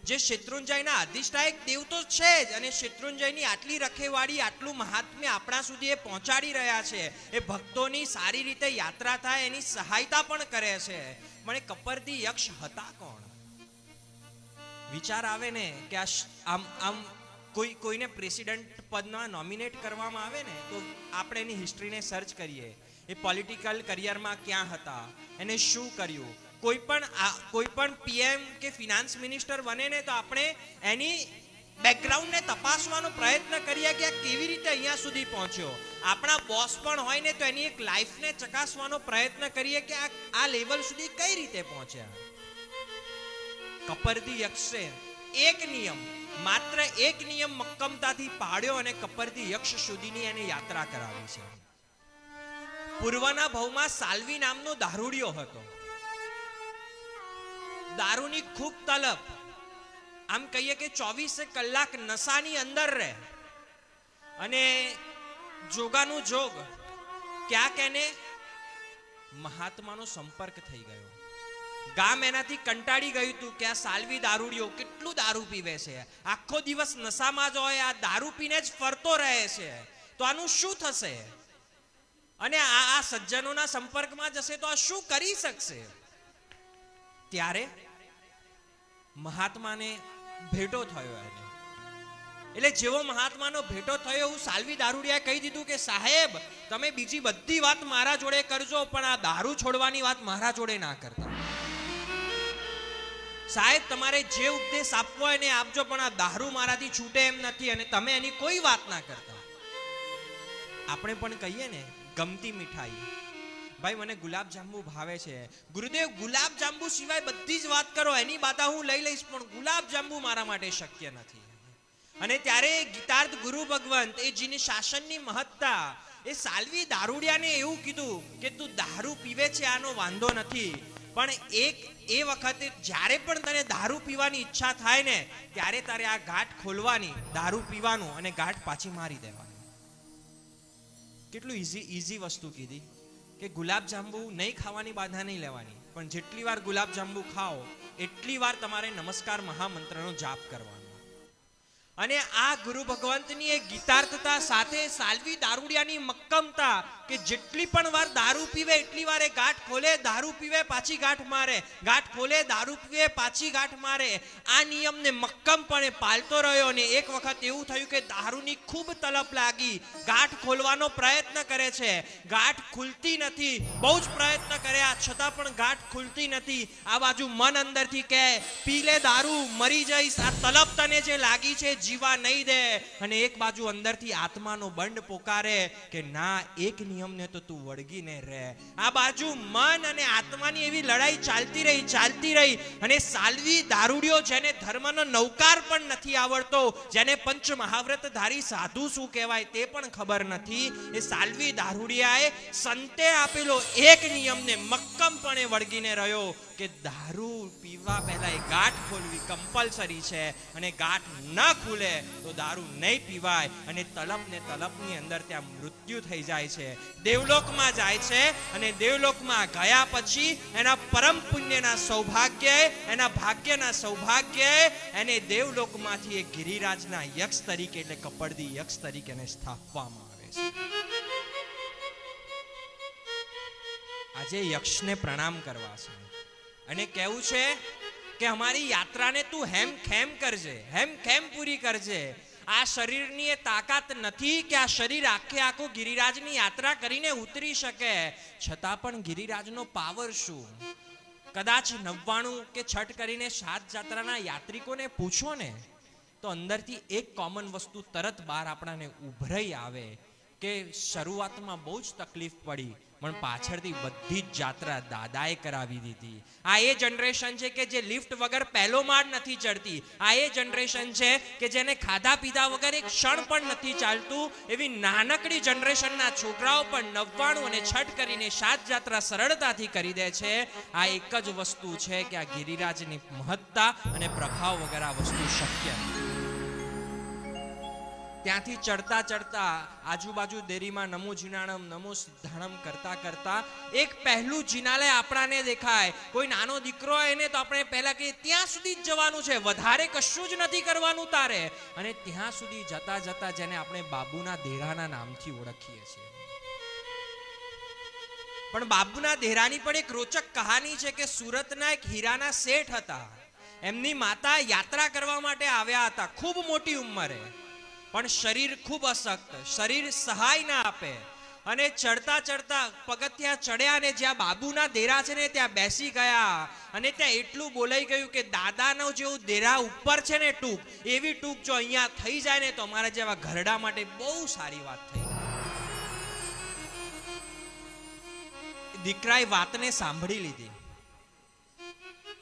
જે શેત્રુંજયના અધિષ્ઠાયક દેવ તો છે જ, અને શેત્રુંજયની આટલી રખેવાળી, આટલું મહાત્મ્ય આપણા સુધી એ પહોંચાડી રહ્યા છે. એ ભક્તોની સારી રીતે યાત્રા થાય એની સહાયતા પણ કરે છે. પણ એ કપરદી યક્ષ હતા કોણ? વિચાર આવે ને કે આમ કોઈને પ્રેસિડેન્ટ પદમાં નોમિનેટ કરવામાં આવે ને તો આપણે એની હિસ્ટ્રીને સર્ચ કરીએ. એ પોલિટિકલ કરિયરમાં ક્યાં હતા, એને શું કર્યું. કોઈ પણ પીએમ કે ફિનાન્સ મિનિસ્ટર બને ને તો આપણે એની બેકગ્રાઉન્ડને તપાસવાનો પ્રયત્ન કરીએ કે આ કેવી રીતે અહીંયા સુધી પહોંચ્યો. આપણા બોસ પણ હોય ને તો એની એક લાઈફને ચકાસવાનો પ્રયત્ન કરીએ કે આ લેવલ સુધી કઈ રીતે પહોંચ્યા. કપરદી યક્ષે એક નિયમ, માત્ર એક નિયમ મક્કમતાથી પાડ્યો અને કપરદી યક્ષ સુધીની એને યાત્રા કરાવી છે. પૂર્વના ભવમાં સાલ્વી નામનો દારૂડિયો હતો. દારૂની ખૂબ તલબ, આમ કહીએ કે 24 કલાક નશાની અંદર રહે અને જોગાનું જોગ ક્યાં કેને મહાત્માનો સંપર્ક થઈ ગયો. ગામ એનાથી કંટાળી ગયું હતું કે આ સાલ્વી દારૂડિયો કેટલું દારૂ પીવે છે, આખો દિવસ નશામાં જ હોય, આ દારૂ પીને જ ફરતો રહે છે, તો આનું શું થશે? અને આ સજ્જનોના સંપર્કમાં જશે તો આ શું કરી શકશે? ત્યારે મહાત્માને ભેટો થયો એને. એટલે જેવો મહાત્માનો ભેટો થયો, હું સાલ્વી દારૂડિયાએ કહી દીધું કે સાહેબ તમે બીજી બધી વાત મારા જોડે કરજો, પણ આ દારૂ છોડવાની વાત મારા જોડે ના કરતા. સાહેબ તમારે જે ઉપદેશ આપવો હોય એને આપજો, પણ આ દારૂ મારાથી છૂટે એમ નથી, અને તમે એની કોઈ વાત ના કરતા. આપણે પણ કહીએ ને ગમતી મીઠાઈ, ભાઈ મને ગુલાબ જાંબુ ભાવે છે, ગુરુદેવ ગુલાબ જાંબુ સિવાય બધી જ વાત કરો, એની બાધા હું લઈ લઈશ, પણ ગુલાબ જાંબુ મારા માટે શક્ય નથી. અને ત્યારે ગીતાર્થ ગુરુ ભગવંત એ જેની શાસનની મહત્તા, એ સાલ્વી દારૂડિયાને એવું કીધું કે તું દારૂ પીવે છે આનો વાંધો નથી, પણ એ વખતે જ્યારે પણ તને દારૂ પીવાની ઈચ્છા થાય ને ત્યારે તારે આ ગાંઠ ખોલવાની, દારૂ પીવાનું અને ગાંઠ પાછી મારી દેવાની. કેટલું ઈઝી વસ્તુ કીધી કે ગુલાબ જાંબુ નહીં ખાવાની બાધા નહીં લેવાની, પણ જેટલી વાર ગુલાબ જાંબુ ખાઓ એટલી વાર તમારે નમસ્કાર મહામંત્રનો જાપ કરવાનો. અને આ ગુરુ ભગવંતની એક ગીતાર્થતા સાથે સાલ્વી દારૂડિયાની મક્કમતા કે જેટલી પણ વાર દારૂ પીવે એટલી વાર એ ગાંઠ ખોલે, દારૂ પીવે પાછી ગાંઠ મારે, ગાંઠ ખોલે, દારૂ પીવે પાછી ગાંઠ મારે. આ નિયમને મક્કમપણે પાલતો રહ્યો. અને એક વખત એવું થયું કે દારૂની ખૂબ તલપ લાગી, ગાંઠ ખોલવાનો પ્રયત્ન કરે છે, ગાંઠ ખુલતી નથી, બહુ જ પ્રયત્ન કર્યા છતાં પણ ગાંઠ ખુલતી નથી. આ બાજુ મન અંદરથી કહે પી લે દારૂ, મરી જઈશ, આ તલપ તને જે લાગી છે જીવા નહીં દે. અને એક બાજુ અંદરથી આત્માનો બંડ પોકારે કે ના, એક નિયમને તો તું વળગીને રહે. આ બાજુ મન અને આત્માની એવી લડાઈ ચાલતી રહી. અને સાલ્વી દારૂડિયો, જેને ધર્મનો નૌકાર પણ નથી આવડતો, જેને પંચ મહાવ્રતધારી સાધુ શું કહેવાય તે પણ ખબર નથી, એ સાલ્વી દારૂડિયાએ સંતે આપેલો એક નિયમને મક્કમપણે વળગીને રહ્યો કે દારૂ પીવા પહેલા એ ગાંઠ ખોલવી કમ્પલસરી છે. અને ગાંઠ ન ખુલે તો દારૂ નહીં પીવાય. અને તલપની અંદર ત્યાં મૃત્યુ થઈ જાય છે. દેવલોકમાં જાય છે. અને દેવલોકમાં ગયા પછી એના પરમ પુણ્યના સૌભાગ્ય, એના ભાગ્યના સૌભાગ્ય, એને દેવલોકમાંથી એક ગિરિરાજના યક્ષ તરીકે, એટલે કપડદી યક્ષ તરીકે એને સ્થાપવામાં આવે છે. આજે યક્ષને પ્રણામ કરવા છે અને કહેવું છે કે અમારી યાત્રાને તું હેમખેમ કરજે, હેમખેમ પૂરી કરજે. આ શરીરની એ તાકાત નથી કે આ શરીર આખું ગિરિરાજની યાત્રા કરીને ઉતરી શકે. છતાં પણ ગિરિરાજનો પાવર શું? કદાચ 99 કે 6 કરીને 7 જાત્રાના યાત્રિકોને પૂછો ને તો અંદરથી એક કોમન વસ્તુ તરત બહાર આપણાને ઉભરાઈ આવે કે શરૂઆતમાં બહુ જ તકલીફ પડી, પણ પાછળથી બધી જ જાત્રા દાદાએ કરાવી દીધી. આ એ જનરેશન છે કે જે લિફ્ટ વગર પહેલો માળ નથી ચડતી. આ એ જનરેશન છે કે જેને ખાધા પીધા વગર એક ક્ષણ પણ નથી ચાલતું. એવી નાનકડી જનરેશનના છોકરાઓ પણ 99 અને 6 કરીને 7 જાત્રા સરળતાથી કરી દે છે. આ એક જ વસ્તુ છે કે આ ગિરિરાજની મહત્તા અને પ્રભાવ વગર આ વસ્તુ શક્ય નથી. ત્યાંથી ચડતા આજુબાજુ દેરીમાં નમો જીનાણમ નમો સિદ્ધાણમ કરતા એક પહેલું જીનાલય આપણાને દેખાય. કોઈ નાનો દીકરો એને તો આપણે પહેલા કે ત્યાં સુધી જ જવાનું છે, વધારે કશું જ નથી કરવાનું તારે. અને ત્યાં સુધી જતા જેને આપણે બાબુના દેરાના નામથી ઓળખીએ છીએ. પણ બાબુના દેરાની પણ એક રોચક કહાની છે કે સુરતના એક હીરાના શેઠ હતા. એમની માતા યાત્રા કરવા માટે આવ્યા હતા, ખૂબ મોટી ઉંમરે, પણ શરીર ખૂબ અશક્ત, શરીર સહાય ના આપે. અને ચડતા પગથિયા ચડ્યા અને જ્યાં બાબુના દેરા છે ને ત્યાં બેસી ગયા. અને ત્યાં એટલું બોલાઈ ગયું કે દાદાનો જેવું દેરા ઉપર છે ને ટૂંક, એવી ટૂંક જો અહીંયા થઈ જાય ને તો અમારા જેવા ઘરડા માટે બહુ સારી વાત થઈ. દીકરાએ વાતને સાંભળી લીધી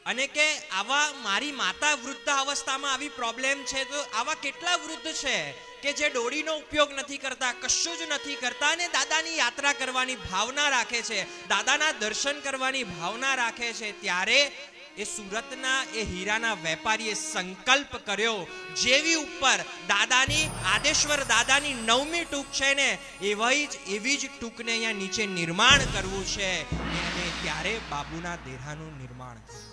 અને કે આવા મારી માતા વૃદ્ધ અવસ્થામાં આવી પ્રોબ્લેમ છે, તો આવા કેટલા વૃદ્ધ છે કે જે ડોળીનો ઉપયોગ નથી કરતા, કશું જ નથી કરતા અને દાદાની યાત્રા કરવાની ભાવના રાખે છે, દાદાના દર્શન કરવાની ભાવના રાખે છે. ત્યારે એ સુરતના એ હીરાના વેપારીએ સંકલ્પ કર્યો, જેવી ઉપર દાદાની આદેશ્વર દાદાની 9મી ટૂંક છે ને એવી જ ટૂંકને અહીંયા નીચે નિર્માણ કરવું છે. અને ત્યારે બાબુના દેરાનું નિર્માણ થયું.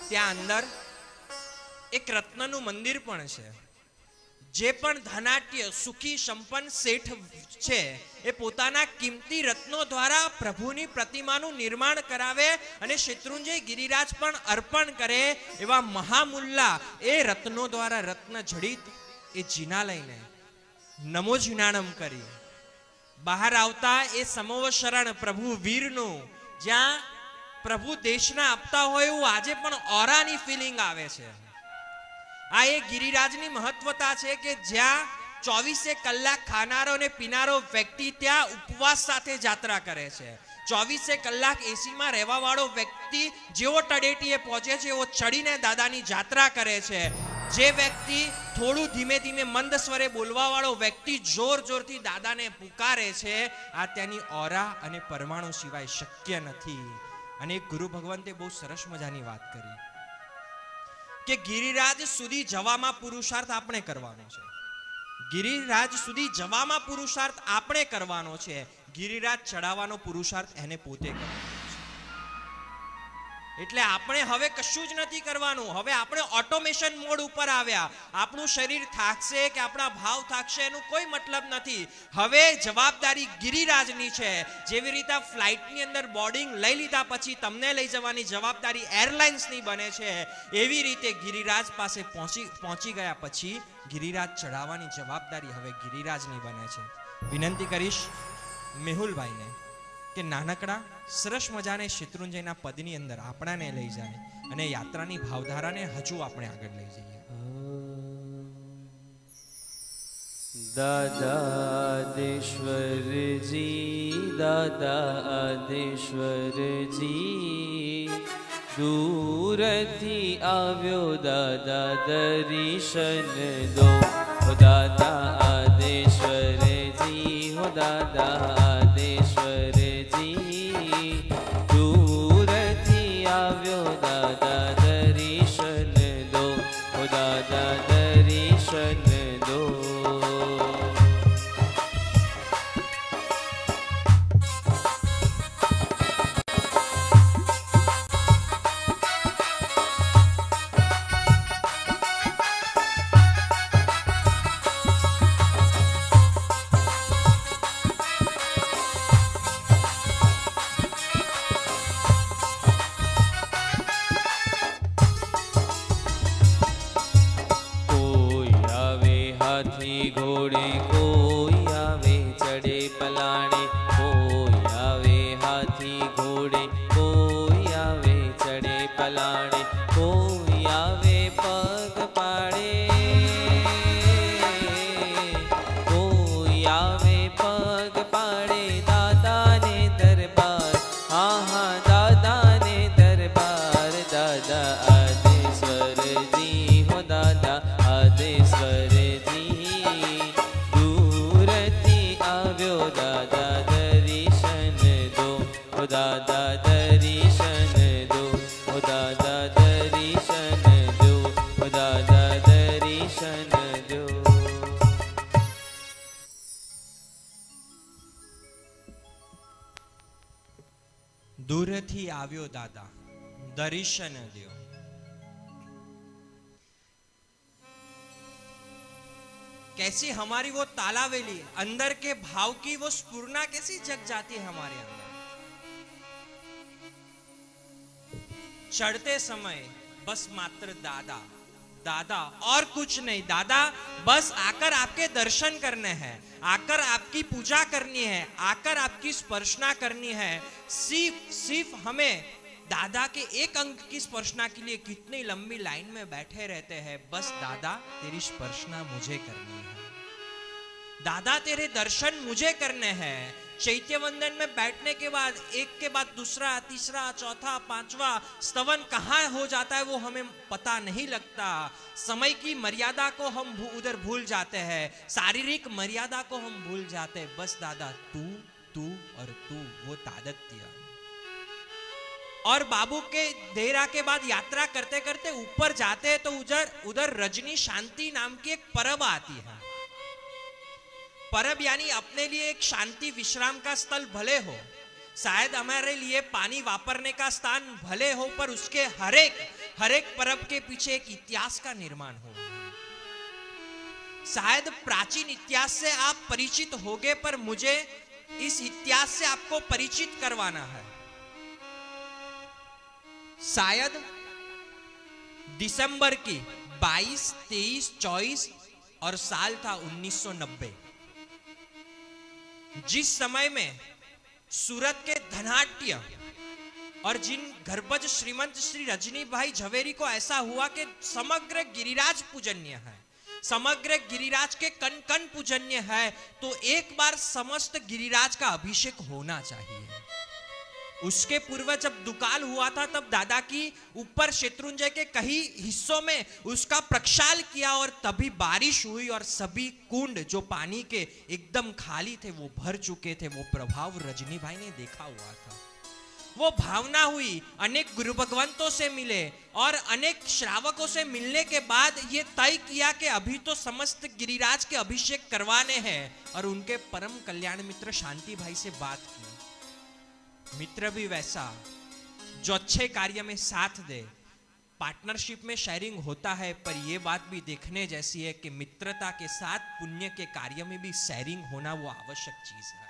ત્યાં અંદર એક રત્નનું મંદિર પણ છે. જે પણ ધનાઢ્ય સુખી સંપન્ન શેઠ છે એ પોતાના કિંમતી રત્નો દ્વારા પ્રભુની પ્રતિમાનું નિર્માણ કરાવે અને શેત્રુંજય ગિરિરાજ પણ અર્પણ કરે. એવા મહામુલ્લા એ રત્નો દ્વારા રત્ન જડિત એ જીનાલયને નમો જીનાણમ કરી બહાર આવતા એ સમોવ શરણ પ્રભુ વીરનું, જ્યાં પ્રભુ દેશના આપતા હોય એવું આજે પણ ઓરાની ફિલિંગ આવે છે. આ એ ગિરિરાજની મહત્વતા છે કે જ્યાં 24 કલાક ખાનારો અને પીનારો વ્યક્તિ ત્યાં ઉપવાસ સાથે જાત્રા કરે છે. 24 કલાક એસીમાં રહેવા વાળો વ્યક્તિ જેવો તળેટીએ પહોંચે છે એવો ચડીને દાદાની જાત્રા કરે છે. જે વ્યક્તિ થોડું ધીમે ધીમે મંદ સ્વરે બોલવા વાળો વ્યક્તિ જોરથી દાદાને પુકારે છે. આ ત્યાંની ઓરા અને પરમાણુ સિવાય શક્ય નથી. અને ગુરુ ભગવંતે બહુ સરસ મજાની વાત કરી કે ગિરિરાજ સુધી જવામાં પુરુષાર્થ આપણે કરવાનો છે. ગિરિરાજ સુધી જવામાં પુરુષાર્થ આપણે કરવાનો છે. ગિરિરાજ ચડાવવાનો પુરુષાર્થ એને પોતે કરવાનો છે. એટલે આપણે હવે કશું જ નથી કરવાનું. હવે આપણે ઓટોમેશન મોડ ઉપર આવ્યા. આપણું શરીર થાકશે કે આપણા ભાવ થાકશે એનું કોઈ મતલબ નથી. હવે જવાબદારી ગિરિરાજની છે. જેવી રીતે ફ્લાઇટની અંદર બોર્ડિંગ લઈ લીધા પછી તમને લઈ જવાની જવાબદારી એરલાઇન્સની બને છે, એવી રીતે ગિરિરાજ પાસે પહોંચી ગયા પછી ગિરિરાજ ચડાવવાની જવાબદારી હવે ગિરિરાજની બને છે. વિનંતી કરીશ મેહુલભાઈને કે નાનકડા સરસ મજાને શેત્રુંજયના પદની અંદર આપણાને લઈ જાય અને યાત્રાની ભાવધારાને હજુ આપણે આગળ લઈ જઈએ. દાદા આદેશ્વરજી, દાદા આદેશ્વરજી, દૂરથી આવ્યો દાદા દર્શન દો. હો દાદા આદેશ્વરજી, હો દાદા આદેશ્વરજી, દૂરથી આવ્યો દાદા દર્શન દો. હો દાદા દર્શન દો. ઘોડે કોઈ આવે ચડે પલાણે, કોઈ આવે હાથી ઘોડે, કોઈ આવે ચડે પલાણે, કોઈ આવે પગ પાડે, કોઈ આવે પગ પાડે. દાદાને દરબાર, હા દાદાને દરબાર. દાદા આદેશ્વરજી, હો દાદા આદેશ્વરજી, દાદા દર્શન દો. હો દાદા દર્શન દો. હો દાદા દર્શન દો. હો દાદા દર્શન દો. દૂરથી આવ્યો દાદા દર્શન દો. कैसी हमारी वो तालावेली अंदर के भाव की वो स्फुरना कैसी जग जाती है हमारे अंदर. चढ़ते समय बस मात्र दादा, दादा और कुछ नहीं. दादा बस आकर आपके दर्शन करने हैं, आकर आपकी पूजा करनी है, आकर आपकी स्पर्शना करनी है. सिर्फ हमें दादा के एक अंक की स्पर्शना के लिए कितनी लंबी लाइन में बैठे रहते हैं. बस दादा तेरी स्पर्शना मुझे करनी है, दादा तेरे दर्शन मुझे करने हैं. चैत्य वंदन में बैठने के बाद एक के बाद दूसरा, तीसरा, चौथा, पांचवा स्तवन कहाँ हो जाता है वो हमें पता नहीं लगता. समय की मर्यादा को हम उधर भूल जाते हैं, शारीरिक मर्यादा को हम भूल जाते हैं. बस दादा तू तू और तू, वो तादत्य. और बाबू के देहरा के बाद यात्रा करते करते ऊपर जाते हैं तो उधर रजनी शांति नाम की एक परब आती है. परब यानी अपने लिए एक शांति विश्राम का स्थल भले हो, शायद हमारे लिए पानी वापरने का स्थान भले हो, पर उसके हर एक परब के पीछे एक इतिहास का निर्माण हो. शायद प्राचीन इतिहास से आप परिचित होगे, पर मुझे इस इतिहास से आपको परिचित करवाना है. शायद दिसंबर की 22, 23, 24 और साल था 1990. जिस समय में सूरत के धनाट्य और जिन गर्भज श्रीमंत श्री रजनी भाई झवेरी को ऐसा हुआ कि समग्र गिरिराज पूजन्य है, समग्र गिरिराज के कण कण पूजन्य है, तो एक बार समस्त गिरिराज का अभिषेक होना चाहिए. उसके पूर्व जब दुकाल हुआ था तब दादा की ऊपर शत्रुंजय के कई हिस्सों में उसका प्रक्षाल किया और तभी बारिश हुई और सभी कुंड जो पानी के एकदम खाली थे वो भर चुके थे. वो प्रभाव रजनी भाई ने देखा हुआ था. वो भावना हुई, अनेक गुरु भगवंतों से मिले और अनेक श्रावकों से मिलने के बाद ये तय किया कि अभी तो समस्त गिरिराज के अभिषेक करवाने हैं. और उनके परम कल्याण मित्र शांति भाई से बात की. मित्र भी वैसा, जो अच्छे कार्य में साथ दे। पार्टनरशिप में शेयरिंग होता है, पर यह बात भी देखने जैसी है कि मित्रता के साथ पुण्य के कार्य में भी शेयरिंग होना वो आवश्यक चीज है।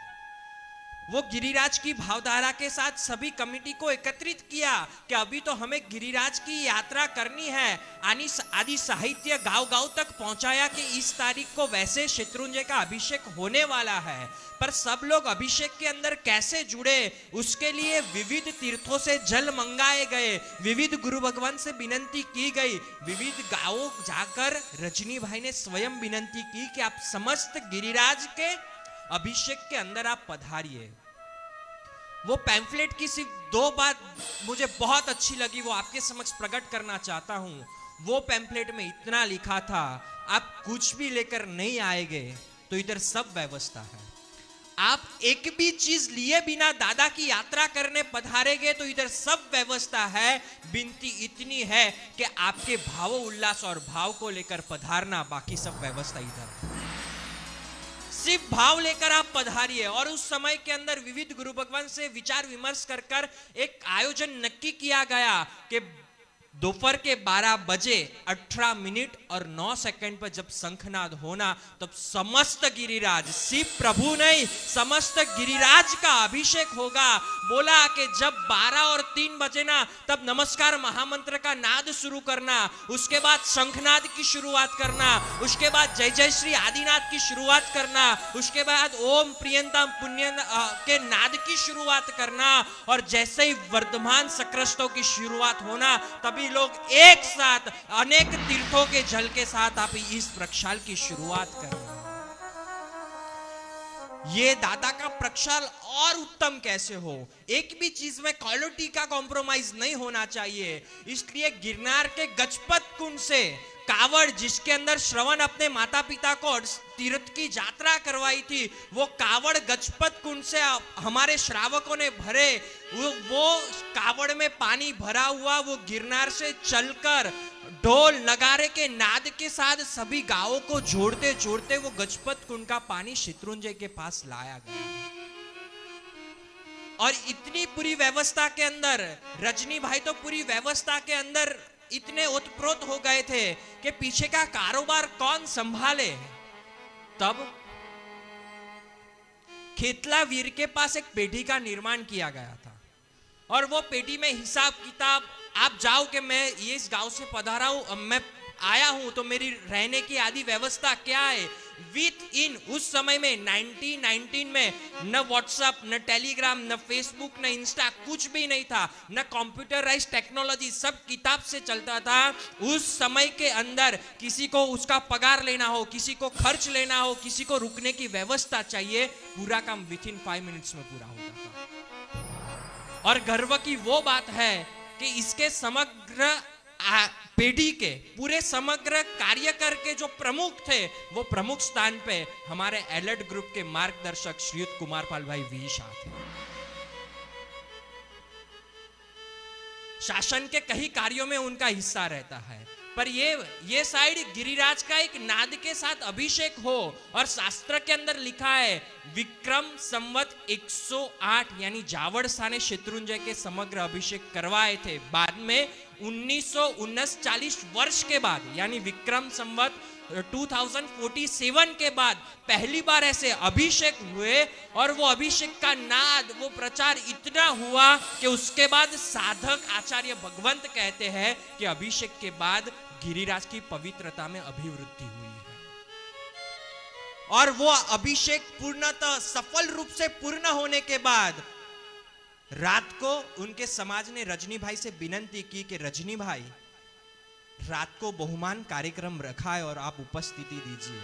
वो गिरिराज की भावधारा के साथ सभी कमिटी को एकत्रित किया कि अभी तो हमें गिरिराज की यात्रा करनी है। आदि साहित्य गांव गांव तक पहुंचाया कि इस तारीख को वैसे शत्रुंजय का अभिषेक होने वाला है, पर सब लोग अभिषेक के अंदर कैसे जुड़े, उसके लिए विविध तीर्थों से जल मंगाए गए, विविध गुरु भगवान से विनंती की गई, विविध गांवों जाकर रजनी भाई ने स्वयं विनंती की कि आप समस्त गिरिराज के अभिषेक के अंदर आप पधारिए। वो पैम्फलेट की सिर्फ 2 बात मुझे बहुत अच्छी लगी, वो आपके समक्ष प्रकट करना चाहता हूं। वो पैम्फलेट में इतना लिखा था, आप कुछ भी लेकर नहीं आएंगे तो इधर सब व्यवस्था है। आप एक भी चीज लिए बिना दादा की यात्रा करने पधारेंगे तो इधर सब व्यवस्था है। विनती इतनी है कि आपके भाव उल्लास और भाव को लेकर पधारना, बाकी सब व्यवस्था इधर है। सिर्फ भाव लेकर आप पधारिए। और उस समय के अंदर विविध गुरु भगवान से विचार विमर्श कर एक आयोजन नक्की किया गया कि दोपहर के 12 बजे 18 मिनट और 9 सेकंड पर जब शंखनाद होना, तब समस्त गिरिराज, शिव प्रभु नहीं, समस्त गिरिराज का अभिषेक होगा। बोला कि जब 12 और 3 बजे ना, तब नमस्कार महामंत्र का नाद शुरू करना, उसके बाद शंखनाद की शुरुआत करना, उसके बाद जय जय श्री आदिनाथ की शुरुआत करना, उसके बाद ओम प्रियंतम पुण्य के नाद की शुरुआत करना, और जैसे ही वर्धमान सक्रास्तों की शुरुआत होना, तभी लोग एक साथ अनेक तीर्थों के जल के साथ आप इस प्रक्षाल की शुरुआत करें। ये दादा का प्रक्षाल और उत्तम कैसे हो, एक भी चीज में क्वालिटी का कॉम्प्रोमाइज नहीं होना चाहिए। इसलिए गिरनार के गजपत कुंड से कावड़, जिसके अंदर श्रवण अपने माता पिता को तीर्थ की यात्रा करवाई थी, वो कावड़ गजपत कुंड से हमारे श्रावकों ने भरे। वो कावड़ में पानी भरा हुआ वो गिरनार से चलकर ढोल नगारे के नाद के साथ सभी गांवों को जोड़ते जोड़ते वो गजपत कुंड का पानी शत्रुंजय के पास लाया गया। और इतनी पूरी व्यवस्था के अंदर रजनी भाई तो पूरी व्यवस्था के अंदर इतने ओतप्रोत हो गए थे कि पीछे का कारोबार कौन संभाले। तब खेतला वीर के पास एक पेटी का निर्माण किया गया था, और वो पेटी में हिसाब किताब, आप जाओ कि मैं ये इस गांव से पधारा हूं, मैं आया हूं तो मेरी रहने की आदि व्यवस्था क्या है। विथ इन उस समय में 1919 में न व्हाट्सएप, न टेलीग्राम, न फेसबुक, न इंस्टा, कुछ भी नहीं था, न कंप्यूटराइज टेक्नोलॉजी, सब किताब से चलता था। उस समय के अंदर किसी को उसका पगार लेना हो, किसी को खर्च लेना हो, किसी को रुकने की व्यवस्था चाहिए, पूरा काम विथ इन 5 मिनट्स में पूरा होता था। और गर्व की वो बात है कि इसके समग्र पेढ़ी के पूरे समग्र कार्यकर के जो प्रमुख थे, वो प्रमुख स्थान पे हमारे एलर्ट ग्रुप के मार्गदर्शक श्रीयुत कुमार पाल भाई वी शाह थे। शासन के कई कार्यों में उनका हिस्सा रहता है, पर ये साइड गिरिराज का एक नाद के साथ अभिषेक हो। और शास्त्र के अंदर लिखा है विक्रम संवत 108 यानी जावड़ साने शत्रुंजय के समग्र अभिषेक करवाए थे। बाद में 1939 वर्ष के बाद यानी विक्रम संवत 2047 के बाद पहली बार ऐसे अभिषेक हुए, और वो अभिषेक का नाद, वो प्रचार इतना हुआ कि उसके बाद साधक आचार्य भगवंत कहते हैं कि अभिषेक के बाद गिरिराज की पवित्रता में अभिवृद्धि हुई है। और वो अभिषेक पूर्णतः सफल रूप से पूर्ण होने के बाद रात को उनके समाज ने रजनी भाई से विनंती की कि रजनी भाई, रात को बहुमान कार्यक्रम रखा है और आप उपस्थिति दीजिए।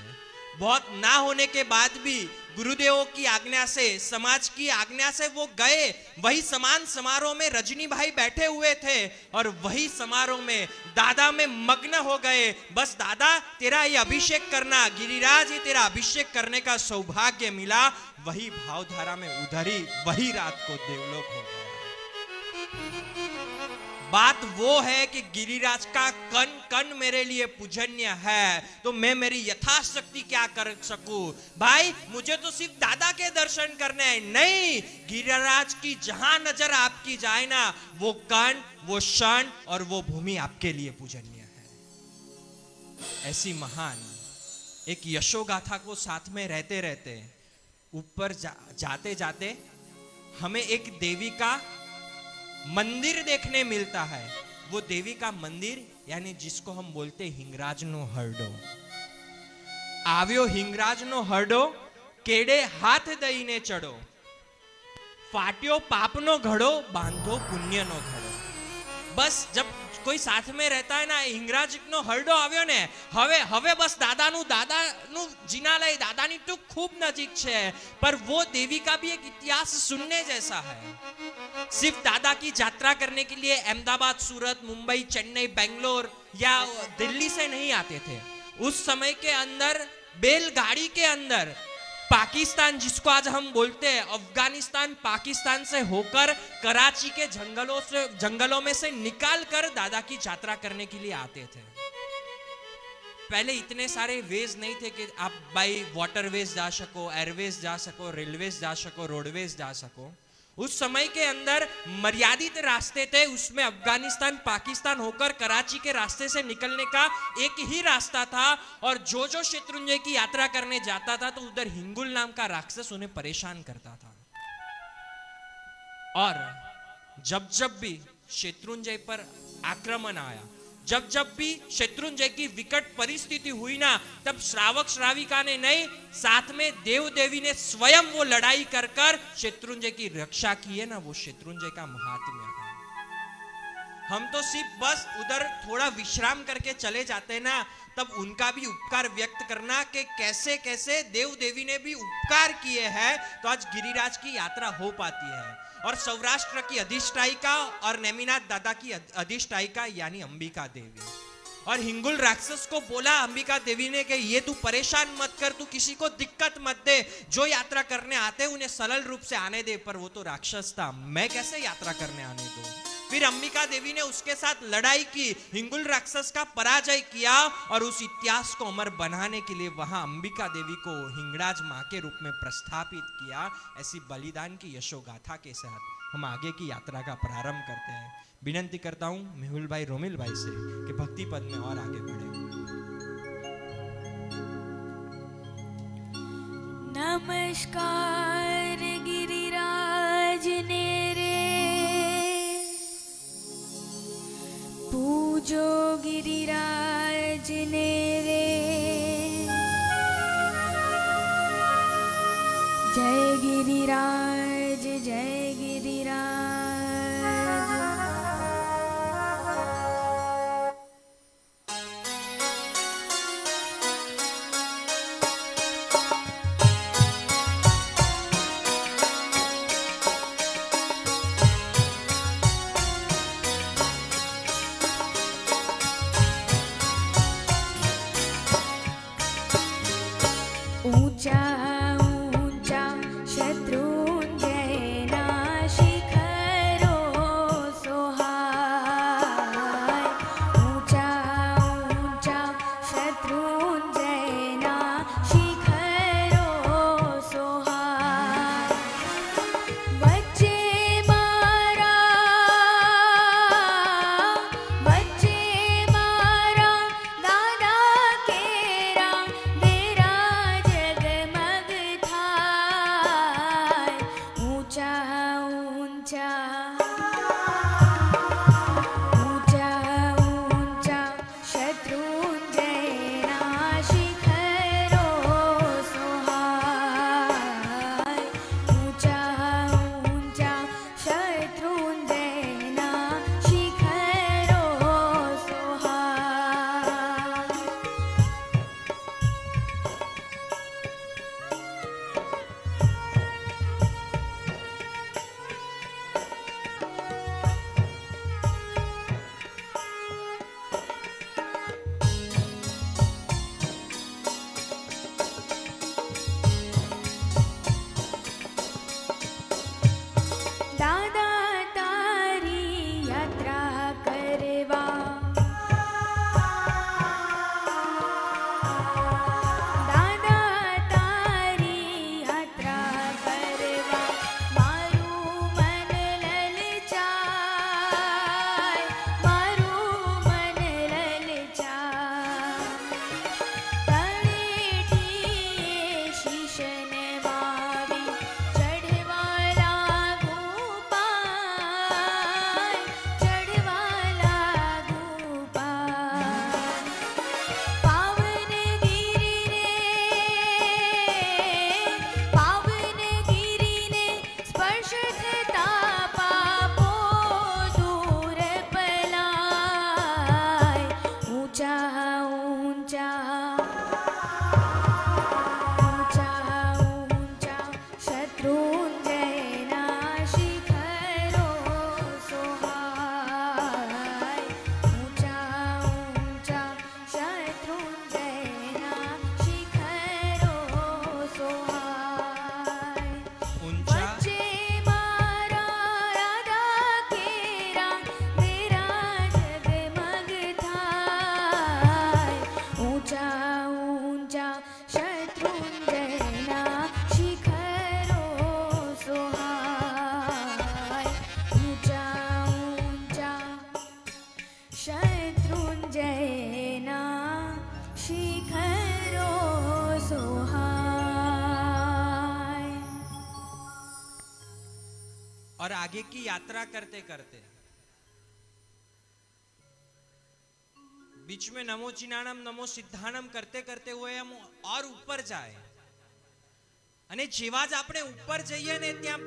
बहुत ना होने के बाद भी गुरुदेवों की आज्ञा से, समाज की आज्ञा से वो गए। वही समान समारोह में रजनी भाई बैठे हुए थे, और वही समारोह में दादा में मग्न हो गए। बस दादा तेरा ये अभिषेक करना, गिरिराज ही तेरा अभिषेक करने का सौभाग्य मिला। वही भावधारा में उधर ही वही रात को देवलोक हो गया। बात वो है कि गिरिराज का कण कण मेरे लिए पूजनीय है, तो मैं मेरी यथाशक्ति क्या कर सकूं। भाई मुझे तो सिर्फ दादा के दर्शन करने हैं, नहीं, गिरिराज की जहां नजर आपकी जाए ना, वो कण, वो क्षण और वो भूमि आपके लिए पूजनीय है। ऐसी महान एक यशोगाथा को साथ में रहते रहते ऊपर जाते जाते हमें एक देवी का मंदिर देखने मिलता है। वो देवी का मंदिर यानी जिसको हम बोलते हिंगराज नो हरडो। આવ્યો हिंगराज नो हरडो, केड़े हाथ दईने चढ़ो, फाट्यो पापनो घड़ो, बांधो पुण्यनो घड़ो। बस जब कोई साथ में रहता है ना, हिंगराज नो हरडो આવ્યો ને, હવે બસ દાદાનું જીનાલય, દાદાની તો ખૂબ નજીક છે, पर वो देवी का भी एक इतिहास सुनने जैसा है। सिर्फ दादा की यात्रा करने के लिए अहमदाबाद, सूरत, मुंबई, चेन्नई, बेंगलोर या दिल्ली से नहीं आते थे। उस समय के अंदर बैलगाड़ी के अंदर पाकिस्तान, जिसको आज हम बोलते हैं अफगानिस्तान, पाकिस्तान से होकर कराची के जंगलों में से निकाल कर दादा की यात्रा करने के लिए आते थे। पहले इतने सारे वेज नहीं थे कि आप बाई वाटरवेज जा सको, एयरवेज जा सको, रेलवेज जा सको, रोडवेज जा सको। उस समय के अंदर मर्यादित रास्ते थे, उसमें अफगानिस्तान, पाकिस्तान होकर कराची के रास्ते से निकलने का एक ही रास्ता था। और जो शत्रुंजय की यात्रा करने जाता था तो उधर हिंगुल नाम का राक्षस उन्हें परेशान करता था। और जब जब भी शत्रुंजय पर आक्रमण आया, जब जब भी शत्रुंजय की विकट परिस्थिति हुई ना, तब श्रावक श्राविका ने नहीं, साथ में देव देवी ने स्वयं वो लड़ाई कर कर शत्रुंजय की रक्षा की है ना, वो शत्रुंजय का महात्म्य है। हम तो सिर्फ बस उधर थोड़ा विश्राम करके चले जाते ना, तब उनका भी उपकार व्यक्त करना कि कैसे कैसे देव देवी ने भी उपकार किए हैं, तो आज गिरिराज की यात्रा हो पाती है। और सौराष्ट्र की अधिष्ठायिका और नेमिनाथ दादा की अधिष्ठायिका यानी अंबिका देवी। और हिंगुल राक्षस को बोला अंबिका देवी ने कि ये तू परेशान मत कर, तू किसी को दिक्कत मत दे, जो यात्रा करने आते उन्हें सरल रूप से आने दे। पर वो तो राक्षस था, मैं कैसे यात्रा करने आने दूं। फिर अंबिका देवी ने उसके साथ लड़ाई की, हिंगुल राक्षस का पराजय किया और उस इतिहास को अमर बनाने के लिए वहां अंबिका देवी को हिंगराज मां के रूप में प्रस्थापित किया। ऐसी बलिदान की यशोगाथा के साथ हम आगे की यात्रा का प्रारंभ करते हैं। विनंती करता हूं मेहुल भाई, रोमिल भाई से कि भक्ति पद में और आगे बढ़े। नमस्कार गिरिराज ने रे, पूजो गिरिराज ने रे, जय गिरिराज, जय गिरिराज। ऊंचा ऊंचा शत्रुंजय ना शिखरो सोहाय, ऊंचा ऊंचा शत्रुंजय ना शिखरो सोहाय। बच्चे मारा दादा केरा बेरा जगमग थाय, ऊंचा ऊंचा ऊंचा ऊंचा शत्रुंजय ना शिखरो सोहाय, ऊंचा ऊंचा शत्रुंजय ना शिखरो सोहाय। और आगे की यात्रा करते करते बीच में नमो चिनाणम नमो सिद्धाणम करते करते हुए हम और ऊपर जाए અને જેવા જ આપણે ऊपर जाइए ने ત્યાં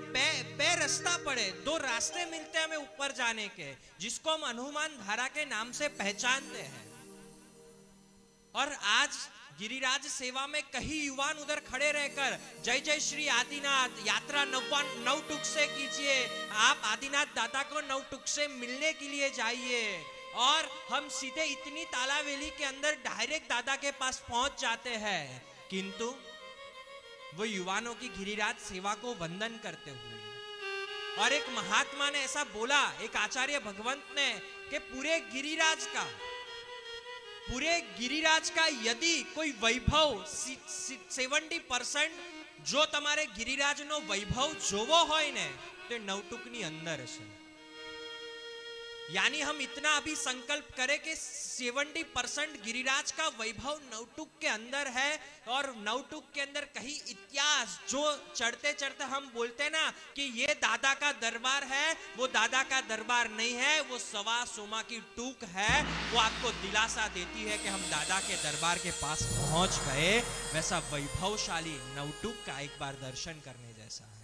બે रास्ता पड़े, दो रास्ते मिलते हैं हमें ऊपर जाने के, जिसको हम हनुमान धारा के नाम से पहचानते हैं। और आज गिरिराज सेवा में कई युवान उधर खड़े रहकर जय जय श्री आदिनाथ यात्रा 9 टुक से कीजिए, आप आदिनाथ दादा को 9 टुक से मिलने के लिए जाइए। और हम सीधे इतनी तालावेली के अंदर डायरेक्ट दादा के पास पहुंच जाते हैं, किंतु वो युवानों की गिरिराज सेवा को वंदन करते हुए। और एक महात्मा ने ऐसा बोला, एक आचार्य भगवंत ने, कि पूरे गिरिराज का यदि कोई वैभव 70% जो तमारे गिरिराज नो वैभव जोवो होय ने ते 9 टुकनी अंदर है। यानी हम इतना अभी संकल्प करें कि 70% गिरिराज का वैभव 9 टुक के अंदर है। और 9 टुक के अंदर कहीं इतिहास जो चढ़ते चढ़ते हम बोलते ना कि ये दादा का दरबार है, वो दादा का दरबार नहीं है, वो सवा सोमा की टूक है। वो आपको दिलासा देती है कि हम दादा के दरबार के पास पहुंच गए। वैसा वैभवशाली 9 टुक का एक बार दर्शन करने जैसा है।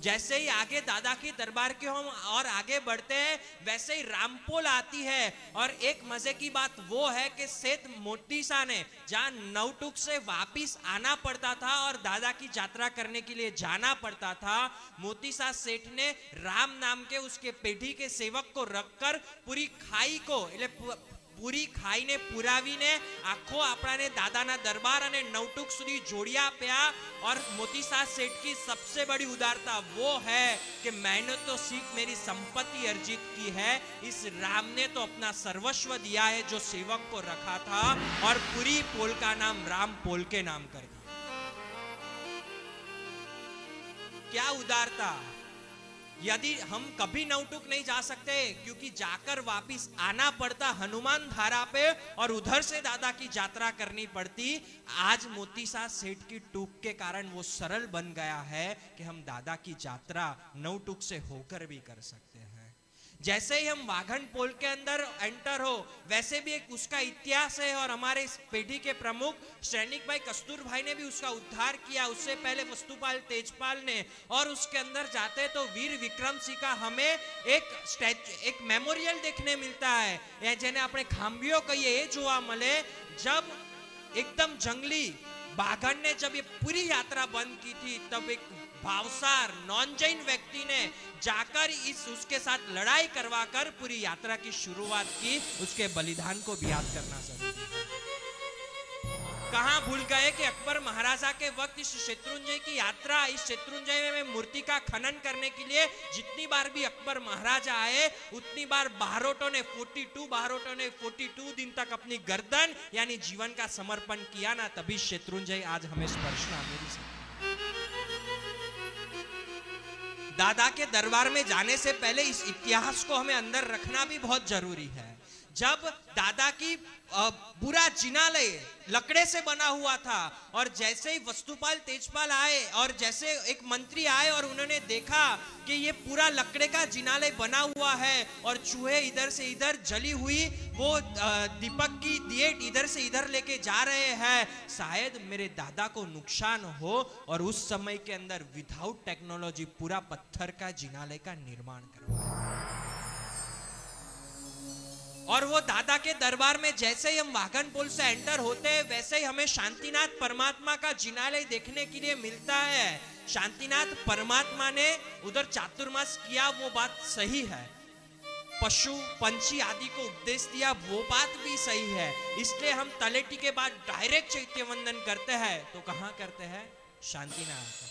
जैसे ही आगे दादा की दरबार के हम और आगे बढ़ते हैं, वैसे ही रामपोल आती है। और एक मजे की बात वो है कि सेठ मोतीसा ने जहां 9 टुक से वापिस आना पड़ता था और दादा की यात्रा करने के लिए जाना पड़ता था, मोतीसा सेठ ने राम नाम के उसके पेढ़ी के सेवक को रखकर पूरी खाई को पूरी खाई ने पुरावी ने आखो आपने दादा ना दरबार अने 9 टुक सुधी जोड़ी आप्या। और मोतीसा सेठ की सबसे बड़ी उदारता वो है कि मैंने तो सिर्फ मेरी संपत्ति अर्जित की है, इस राम ने तो अपना सर्वस्व दिया है जो सेवक को रखा था, और पूरी पोल का नाम राम पोल के नाम कर दिया। क्या उदारता! यदि हम कभी 9 टुक नहीं जा सकते क्योंकि जाकर वापिस आना पड़ता हनुमान धारा पे और उधर से दादा की यात्रा करनी पड़ती, आज मोतीसा सेठ की टूक के कारण वो सरल बन गया है कि हम दादा की यात्रा 9 टुक से होकर भी कर सकते हैं। जैसे ही हम वाघन पोल के अंदर एंटर हो, वैसे भी एक उसका इतिहास है। और हमारे इस पेढ़ी के प्रमुख सैनिक भाई कस्तूर भाई ने भी उसका उद्धार किया, उससे पहले वस्तुपाल तेजपाल ने। और उसके अंदर जाते तो वीर विक्रम सिंह का हमें एक मेमोरियल देखने मिलता है, जेने अपने खांबियो कहिए, ये जोवा मले। जब एकदम जंगली बाघन ने जब ये पूरी यात्रा बंद की थी, तब एक भावसार नॉन जैन व्यक्ति ने जाकर उसके साथ लड़ाई करवाकर पूरी यात्रा की शुरुआत की। उसके बलिदान को भी याद करना जरूरी है। कहां भूल गए कि अकबर महाराजा के वक्त इस शत्रुंजय की यात्रा, इस शत्रुंजय में मूर्ति का खनन करने के लिए जितनी बार भी अकबर महाराजा आए, उतनी बार बाहरोटों ने 42 दिन तक अपनी गर्दन यानी जीवन का समर्पण किया ना, तभी शत्रुंजय आज हमें स्पर्शना मिली सकती। दादा के दरबार में जाने से पहले इस इतिहास को हमें अंदर रखना भी बहुत जरूरी है। जब दादा की पूरा जिनालय लकड़े से बना हुआ था, और जैसे ही वस्तुपाल तेजपाल आए और जैसे एक मंत्री आए और उन्होंने देखा कि ये पूरा लकड़े का जिनालय बना हुआ है और चूहे इधर से इधर जली हुई वो दीपक की दिए इधर से इधर लेके जा रहे हैं, शायद मेरे दादा को नुकसान हो। और उस समय के अंदर विदाउट टेक्नोलॉजी पूरा पत्थर का जिनालय का निर्माण करवाया। और वो दादा के दरबार में जैसे ही हम वाघन पुल से एंटर होते हैं, वैसे ही हमें शांतिनाथ परमात्मा का जिनालय देखने के लिए मिलता है। शांतिनाथ परमात्मा ने उधर चातुर्मास किया, वो बात सही है। पशु पंछी आदि को उपदेश दिया, वो बात भी सही है। इसलिए हम तलेटी के बाद डायरेक्ट चैत्य वंदन करते हैं, तो कहां करते हैं? शांतिनाथ।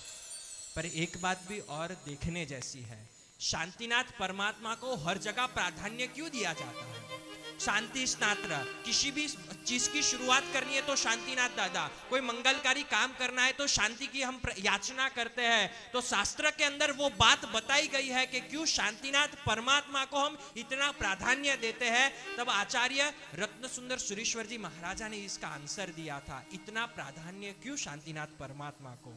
पर एक बात भी और देखने जैसी है, शांतिनाथ परमात्मा को हर जगह प्राधान्य क्यों दिया जाता है? शांति स्नात्र, किसी भी चीज की शुरुआत करनी है तो शांतिनाथ दादा, कोई मंगलकारी काम करना है तो शांति की हम याचना करते हैं। तो शास्त्र के अंदर वो बात बताई गई है कि क्यों शांतिनाथ परमात्मा को हम इतना प्राधान्य देते हैं। तब आचार्य रत्न सुंदर सुरेश्वर जी महाराजा ने इसका आंसर दिया था, इतना प्राधान्य क्यों शांतिनाथ परमात्मा को?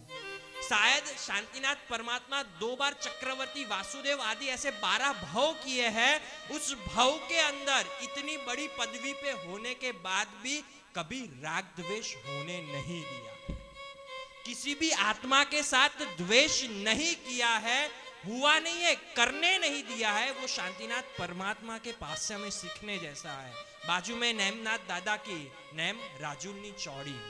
शायद शांतिनाथ परमात्मा 2 बार चक्रवर्ती वासुदेव आदि ऐसे 12 भव किए हैं, उस भव के अंदर इतनी बड़ी पदवी पे होने के बाद भी कभी राग द्वेष होने नहीं दिया, किसी भी आत्मा के साथ द्वेष नहीं किया है, हुआ नहीं है, करने नहीं दिया है। वो शांतिनाथ परमात्मा के पास से हमें सीखने जैसा है। बाजू में नेमनाथ दादा की नेम राजुलनी चौड़ी,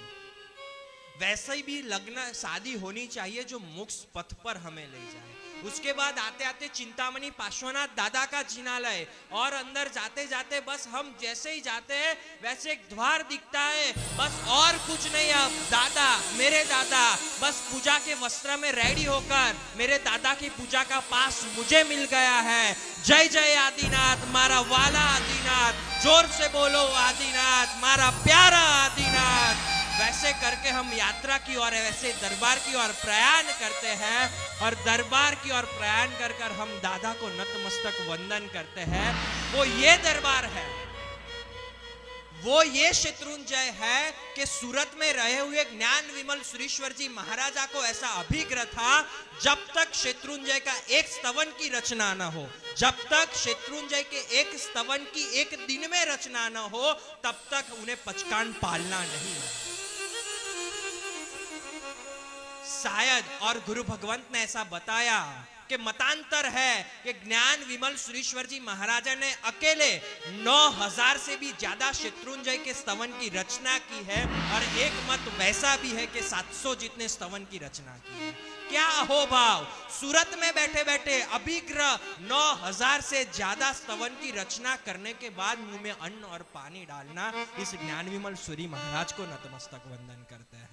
वैसे ही भी लग्न शादी होनी चाहिए जो मोक्ष पथ पर हमें ले जाए। उसके बाद आते आते चिंतामणि पार्श्वनाथ दादा का जिनालय, और अंदर जाते जाते बस हम जैसे ही जाते हैं वैसे एक द्वार दिखता है, बस और कुछ नहीं। अब दादा, मेरे दादा बस पूजा के वस्त्र में रेडी होकर मेरे दादा की पूजा का पास मुझे मिल गया है। जय जय आदिनाथ, मारा वाला आदिनाथ, जोर से बोलो आदिनाथ, मारा प्यारा आदिनाथ। वैसे करके हम यात्रा की ओर, वैसे दरबार की ओर प्रयाण करते हैं, और दरबार की ओर प्रयाण कर कर हम दादा को नतमस्तक वंदन करते हैं। वो ये दरबार है, वो ये शत्रुंजय है कि सूरत में रहे हुए ज्ञान विमल सुरेश्वर जी महाराजा को ऐसा अभिग्रह था, जब तक शत्रुंजय का एक स्तवन की रचना न हो, जब तक शत्रुंजय के एक स्तवन की एक दिन में रचना न हो, तब तक उन्हें पचकान पालना नहीं है। शायद और गुरु भगवंत ने ऐसा बताया कि मतांतर है कि ज्ञान विमल सुरेश्वर जी महाराजा ने अकेले 9000 से भी ज्यादा शत्रुंजय के स्तवन की रचना की है, और एक मत वैसा भी है कि 700 जितने स्तवन की रचना की है। क्या हो भाव, सूरत में बैठे बैठे अभिग्रह 9000 से ज्यादा स्तवन की रचना करने के बाद मुंह में अन्न और पानी डालना, इस ज्ञान विमल सूरी महाराज को नतमस्तक वंदन करते हैं।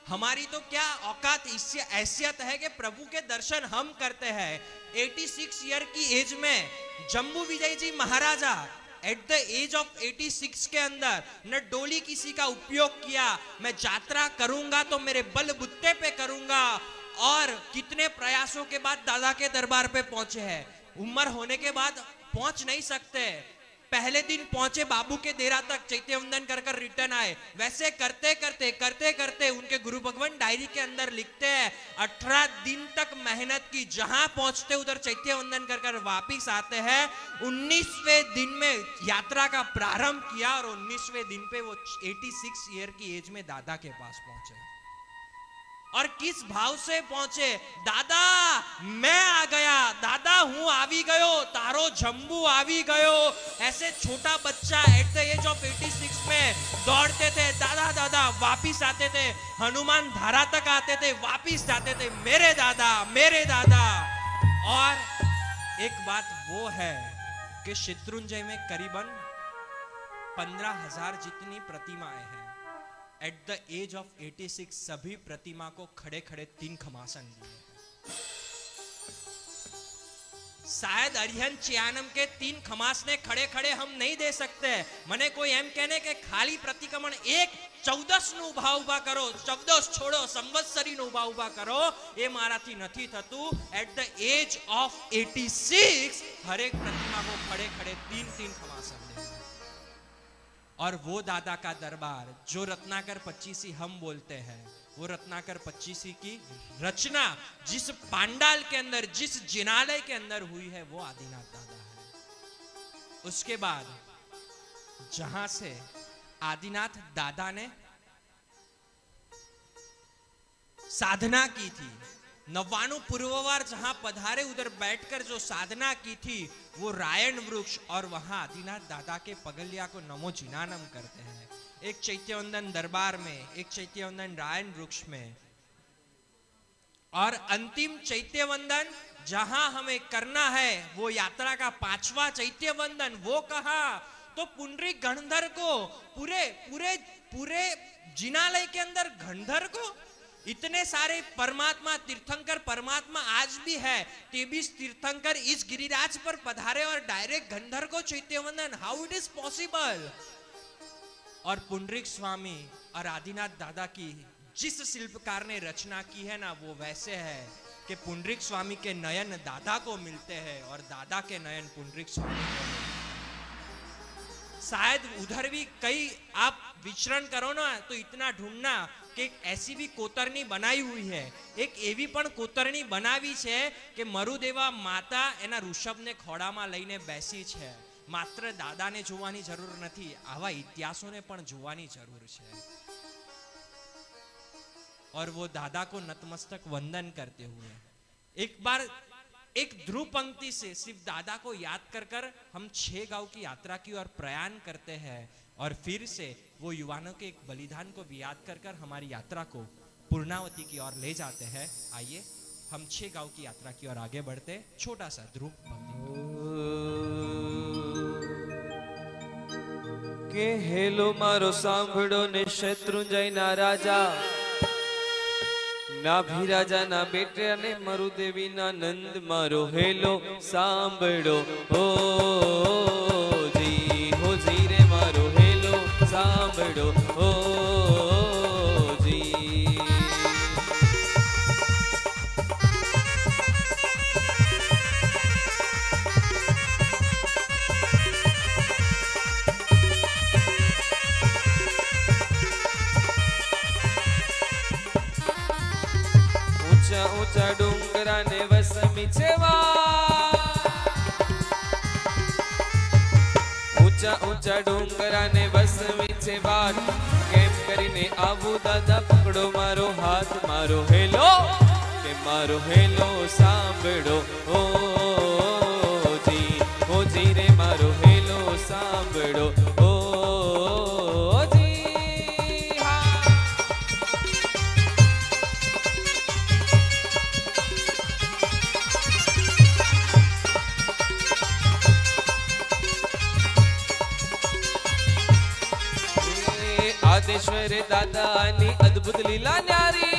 हमारी तो क्या औकात, इससे हैसियत है कि प्रभु के दर्शन हम करते हैं। 86 ईयर की एज में जम्बू विजय जी महाराजा एट द एज ऑफ 86 के अंदर न डोली किसी का उपयोग किया, मैं यात्रा करूंगा तो मेरे बलबुत्ते पे करूंगा, और कितने प्रयासों के बाद दादा के दरबार पे पहुंचे हैं। उम्र होने के बाद पहुंच नहीं सकते, पहले दिन पहुंचे बाबू के डेरा तक, चैत्य वंदन कर कर रिटर्न आए। वैसे करते करते उनके गुरु भगवान डायरी के अंदर लिखते हैं 18 दिन तक मेहनत की, जहां पहुंचते उधर चैत्य वंदन कर कर वापिस आते हैं। 19वें दिन में यात्रा का प्रारंभ किया, और 19वें दिन पे वो 86 ईयर की एज में दादा के पास पहुंचे। और किस भाव से पहुंचे, दादा मैं आ गया, दादा हूं आवी गयो, तारो जम्बू आवी गयो। ऐसे छोटा बच्चा एट द एज ऑफ 86 में दौड़ते थे, दादा दादा, वापिस आते थे, हनुमान धारा तक आते थे, वापिस जाते थे, मेरे दादा मेरे दादा। और एक बात वो है कि शत्रुंजय में करीबन 15,000 जितनी प्रतिमाएं हैं। एट द एज ऑफ 86 सभी प्रतिमा को खड़े खड़े 3 खमासन दिए। शायद अरिहंत चियानम के 3 खमासने खड़े खड़े हम नहीं दे सकते। मने कोई एम कहने के खाली प्रतिक्रमण एक 14 नु उभा करो, 14 छोड़ो संवत्सरी नु उभा करो, ये माराथी नहीं थतु। एट द एज ऑफ 86 हर एक प्रतिमा को खड़े खड़े 3 खमासन दे। और वो दादा का दरबार जो रत्नाकर 25 हम बोलते हैं, वो रत्नाकर 25 की रचना जिस पांडाल के अंदर, जिस जिनालय के अंदर हुई है, वो आदिनाथ दादा है। उसके बाद जहां से आदिनाथ दादा ने साधना की थी, 99 पूर्ववार जहां पधारे उधर बैठकर जो साधना की थी, वो रायण वृक्ष, और वहां आदिनाथ दादा के पगलिया को नमो जिनानम करते हैं। एक चैत्यवंदन दरबार में, एक चैत्यवंदन रायण वृक्ष में, और अंतिम चैत्यवंदन जहां हमें करना है, वो यात्रा का 5वां चैत्यवंदन, वो कहा तो पुंडरीक गणधर को, पूरे पूरे पूरे जिनालय के अंदर गणधर को, इतने सारे परमात्मा तीर्थंकर परमात्मा आज भी है, 23 तीर्थंकर इस गिरिराज पर पधारे और डायरेक्ट गंधर को चैत्यवंदन, हाउ इट इज पॉसिबल। और पुंडरीक स्वामी और आदिनाथ दादा की जिस शिल्पकार ने रचना की है ना, वो वैसे है कि पुंडरीक स्वामी के नयन दादा को मिलते हैं और दादा के नयन पुंडरीक स्वामी को मिलते हैं। शायद उधर भी कई आप विचरण करो ना तो इतना ढूंढना કે ऐसी भी કોતરણી બનાવી हुई है, એક એવી પણ કોતરણી બનાવી છે કે મરુદેવા માતા એના ઋષભને ખોડામાં લઈને બેસી છે. માત્ર દાદાને જોવાની જરૂર નથી, આવા ઇતિહાસોને પણ જોવાની જરૂર છે. और वो दादा को नतमस्तक वंदन करते हुए एक बार एक ध्रुव पंक्ति से सिर्फ दादा को याद कर कर हम 6 गांव की यात्रा की ओर प्रयाण करते हैं और फिर से वो युवानों के एक बलिदान को भी याद कर कर हमारी यात्रा को पूर्णावती की ओर ले जाते हैं. आइए हम 6 गांव की यात्रा की ओर आगे बढ़ते. छोटा सा ध्रुव पंक्ति. के हेलो मारो सांभळो ने शत्रुंजय ना राजा, ना भी राजा ना बेटे ने मरुदेवी ना नंद मारो हेलो सांभळो हो जी रे मारो हेलो सांभळो हो जी. ऊंचा ऊंचा डोंगरा ने वसमी छे वाट, ऊंचा ऊंचा डोंगरा ने वसमी छे वाट, केम करीने आवू दादा पकड़ो मारो हाथ मारो हेलो, के मारो हेलो सांभळो हो जी रे मारो हेलो सांभळो हो जी. आदेश्वर दादानी अद्भुत लीला न्यारी,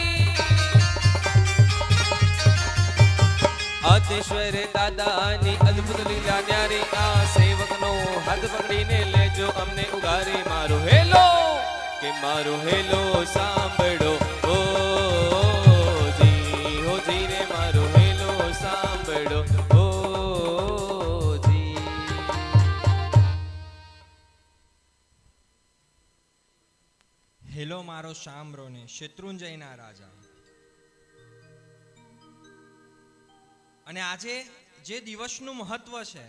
आदेश्वर दादानी अद्भुत लीला न्यारी, आ सेवक नो हाथ पकड़ीने लेजो अमने उगारी मारो हेलो, के मारो हेलो सांभळो हो जी रे मारो हेलो सांभळो हो जी. હેલો મારો શામરો ને શત્રુંજયના રાજા. અને આજે જે દિવસનું મહત્વ છે,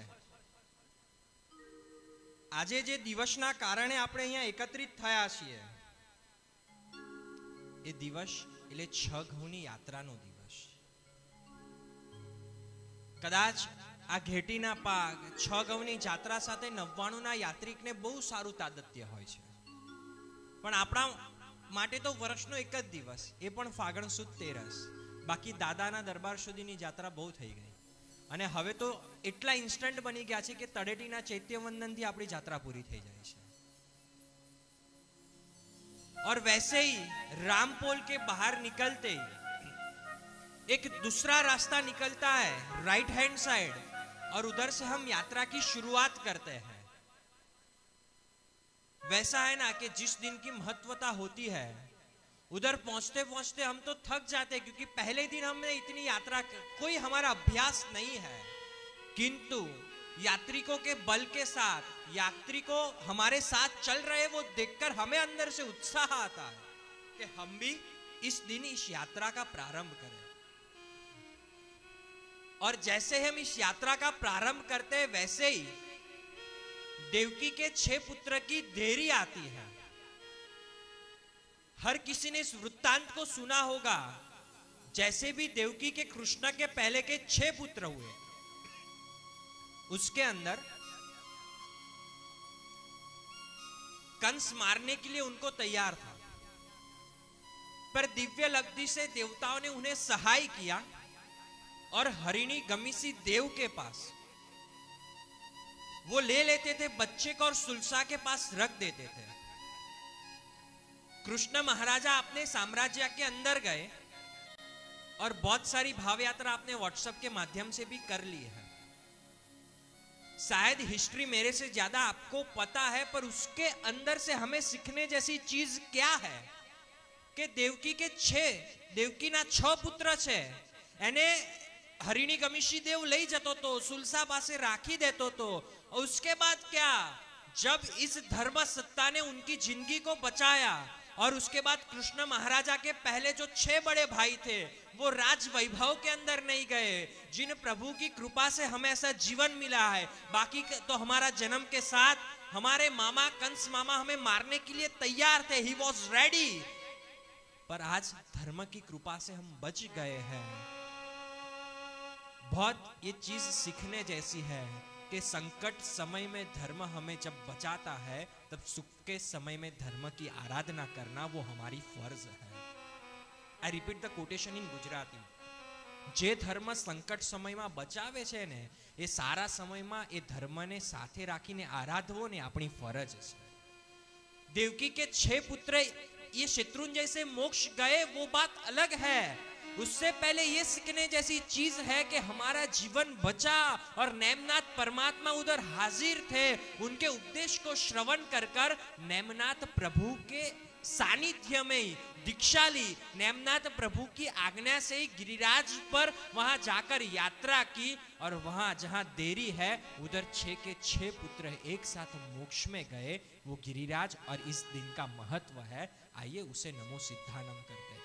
આજે જે દિવસના કારણે આપણે અહીંયા એકત્રિત થયા છીએ, એ દિવસ એટલે 6 ઘઉંની યાત્રાનો દિવસ. કદાચ આ ઘેટીના પાક 6 ઘઉંની જાત્રા સાથે 99ના યાત્રિકને બહુ સારું તાદત્ય હોય છે, પણ આપણા માટે તો વર્ષનો એક જ દિવસ, એ પણ ફાગણ સુદ 13. બાકી દાદાના દરબાર સુધીની યાત્રા બહુ થઈ ગઈ અને હવે તો એટલા ઇન્સ્ટન્ટ બની ગયા છે કે તળેટીના ચૈત્યવંદનથી આપણી યાત્રા પૂરી થઈ જાય છે. और वैसे ही रामपोल के बाहर निकलते एक दूसरा रास्ता निकलता है राइट हैंड साइड, और उधर से हम यात्रा की शुरुआत करते हैं. वैसा है ना कि जिस दिन की महत्वता होती है उधर पहुंचते पहुंचते हम तो थक जाते हैं, क्योंकि पहले दिन हमने इतनी यात्रा, कोई हमारा अभ्यास नहीं है, किंतु यात्रिकों के बल के साथ यात्रिकों हमारे साथ चल रहे वो देखकर हमें अंदर से उत्साह आता है कि हम भी इस दिन इस यात्रा का प्रारंभ करें. और जैसे हम इस यात्रा का प्रारंभ करते हैं वैसे ही देवकी के 6 पुत्र की देरी आती है. हर किसी ने इस वृत्तांत को सुना होगा. जैसे भी देवकी के कृष्ण के पहले के 6 पुत्र हुए, उसके अंदर कंस मारने के लिए उनको तैयार था, पर दिव्य लब्धि से देवताओं ने उन्हें सहाय किया और हरिणी गमिसी देव के पास वो ले लेते थे बच्चे को और सुलसा के पास रख देते थे. कृष्ण महाराजा अपने साम्राज्य के अंदर गए और बहुत सारी भाव यात्रा आपने व्हाट्सएप के माध्यम से भी कर ली है. शायद हिस्ट्री मेरे से ज्यादा आपको पता है, पर उसके अंदर से हमें सीखने जैसी चीज क्या है कि देवकी के 6 पुत्र छे, एने हरिणी गमिशी देव लई जतो तो सुलसा पासे राखी देतो तो. और उसके बाद क्या, जब इस धर्म सत्ता ने उनकी जिंदगी को बचाया और उसके बाद कृष्ण महाराजा के पहले जो 6 बड़े भाई थे वो राज वैभव के अंदर नहीं गए। जिन प्रभु की कृपा से हमें ऐसा जीवन मिला है, बाकी तो हमारा जन्म के साथ हमारे मामा कंस मामा हमें मारने के लिए तैयार थे, ही वॉज रेडी, पर आज धर्म की कृपा से हम बच गए हैं। बहुत ये चीज सीखने जैसी है कि संकट समय में धर्म हमें जब बचाता है, तब सुख के समय में धर्म की आराधना करना वो हमारी फर्ज है। आई रिपीट द कोटेशन इन गुजराती। જે ધર્મ સંકટ સમયમાં બચાવે છે ને, એ સારા સમયમાં એ ધર્મને સાથે રાખીને આરાધવો ને આપણી ફરજ છે। देवकी के 6 पुत्र ये शत्रुंजय से मोक्ष गए वो बात अलग है, उससे पहले ये सीखने जैसी चीज है कि हमारा जीवन बचा और नेमनाथ परमात्मा उधर हाजिर थे। उनके उपदेश को श्रवण कर कर नेमनाथ प्रभु के सानिध्य में दीक्षा ली, नेमनाथ प्रभु की आज्ञा से ही गिरिराज पर वहां जाकर यात्रा की, और वहां जहां देरी है उधर 6 के 6 पुत्र एक साथ मोक्ष में गए। वो गिरिराज और इस दिन का महत्व है। आइए उसे नमो सिद्धानम करते हैं।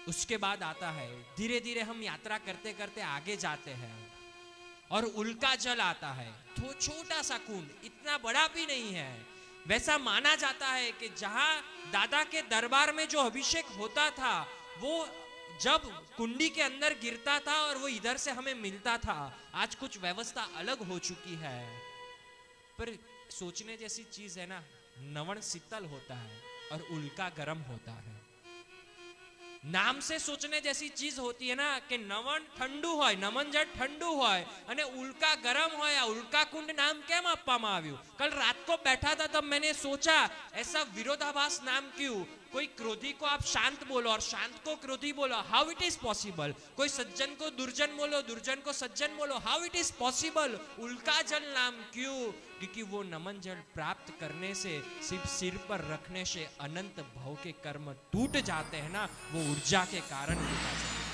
उसके बाद आता है, धीरे धीरे हम यात्रा करते करते आगे जाते हैं और उल्का जल आता है। तो छोटा सा कुंड, इतना बड़ा भी नहीं है। वैसा माना जाता है कि जहां दादा के दरबार में जो अभिषेक होता था वो जब कुंडी के अंदर गिरता था और वो इधर से हमें मिलता था। आज कुछ व्यवस्था अलग हो चुकी है, पर सोचने जैसी चीज है ना, नवन शीतल होता है और उल्का गर्म होता है। नाम से सोचने जैसी चीज होती है ना कि नवन ठंडू होय, नमन जल ठंडू होय અને उल्का गरम होय। आ उल्का कुंड नाम केम આપવામાં આવ્યું? कल रात को बैठा था तब मैंने सोचा ऐसा विरोधाभास नाम क्यों? कोई क्रोधी को आप शांत बोलो और शांत को क्रोधी बोलो, हाउ इट इज पॉसिबल? कोई सज्जन को दुर्जन बोलो, दुर्जन को सज्जन बोलो, हाउ इट इज पॉसिबल? उल्का जल नाम क्यों? क्योंकि वो नमन जल प्राप्त करने से, सिर्फ सिर पर रखने से अनंत भव के कर्म टूट जाते हैं ना, वो ऊर्जा के कारण होता है।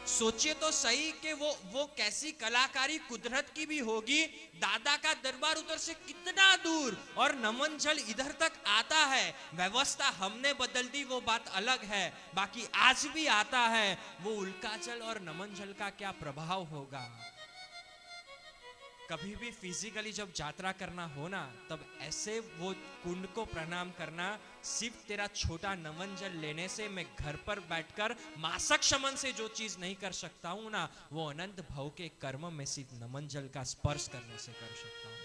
सोचिए तो सही कि वो कैसी कलाकारी कुदरत की भी होगी। दादा का दरबार उधर से कितना दूर और नमन जल इधर तक आता है। व्यवस्था हमने बदल दी वो बात अलग है, बाकी आज भी आता है। वो उल्का जल और नमन जल का क्या प्रभाव होगा? कभी भी फिजिकली जब यात्रा करना हो ना, तब ऐसे वो कुंड को प्रणाम करना। सिर्फ तेरा छोटा नमन जल लेने से मैं घर पर बैठकर मासक शमन से जो चीज नहीं कर सकता हूं ना, वो अनंत भव के कर्म में सिर्फ नमन जल का स्पर्श करने से कर सकता हूं।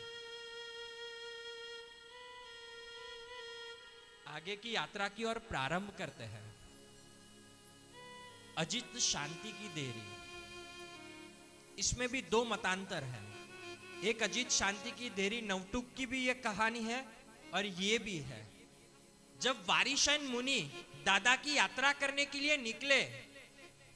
आगे की यात्रा की ओर प्रारंभ करते हैं। अजित शांति की देरी, इसमें भी 2 मतांतर है। एक अजित शांति की देरी नवटुक की भी ये कहानी है और ये भी है। जब वारिशन मुनि दादा की यात्रा करने के लिए निकले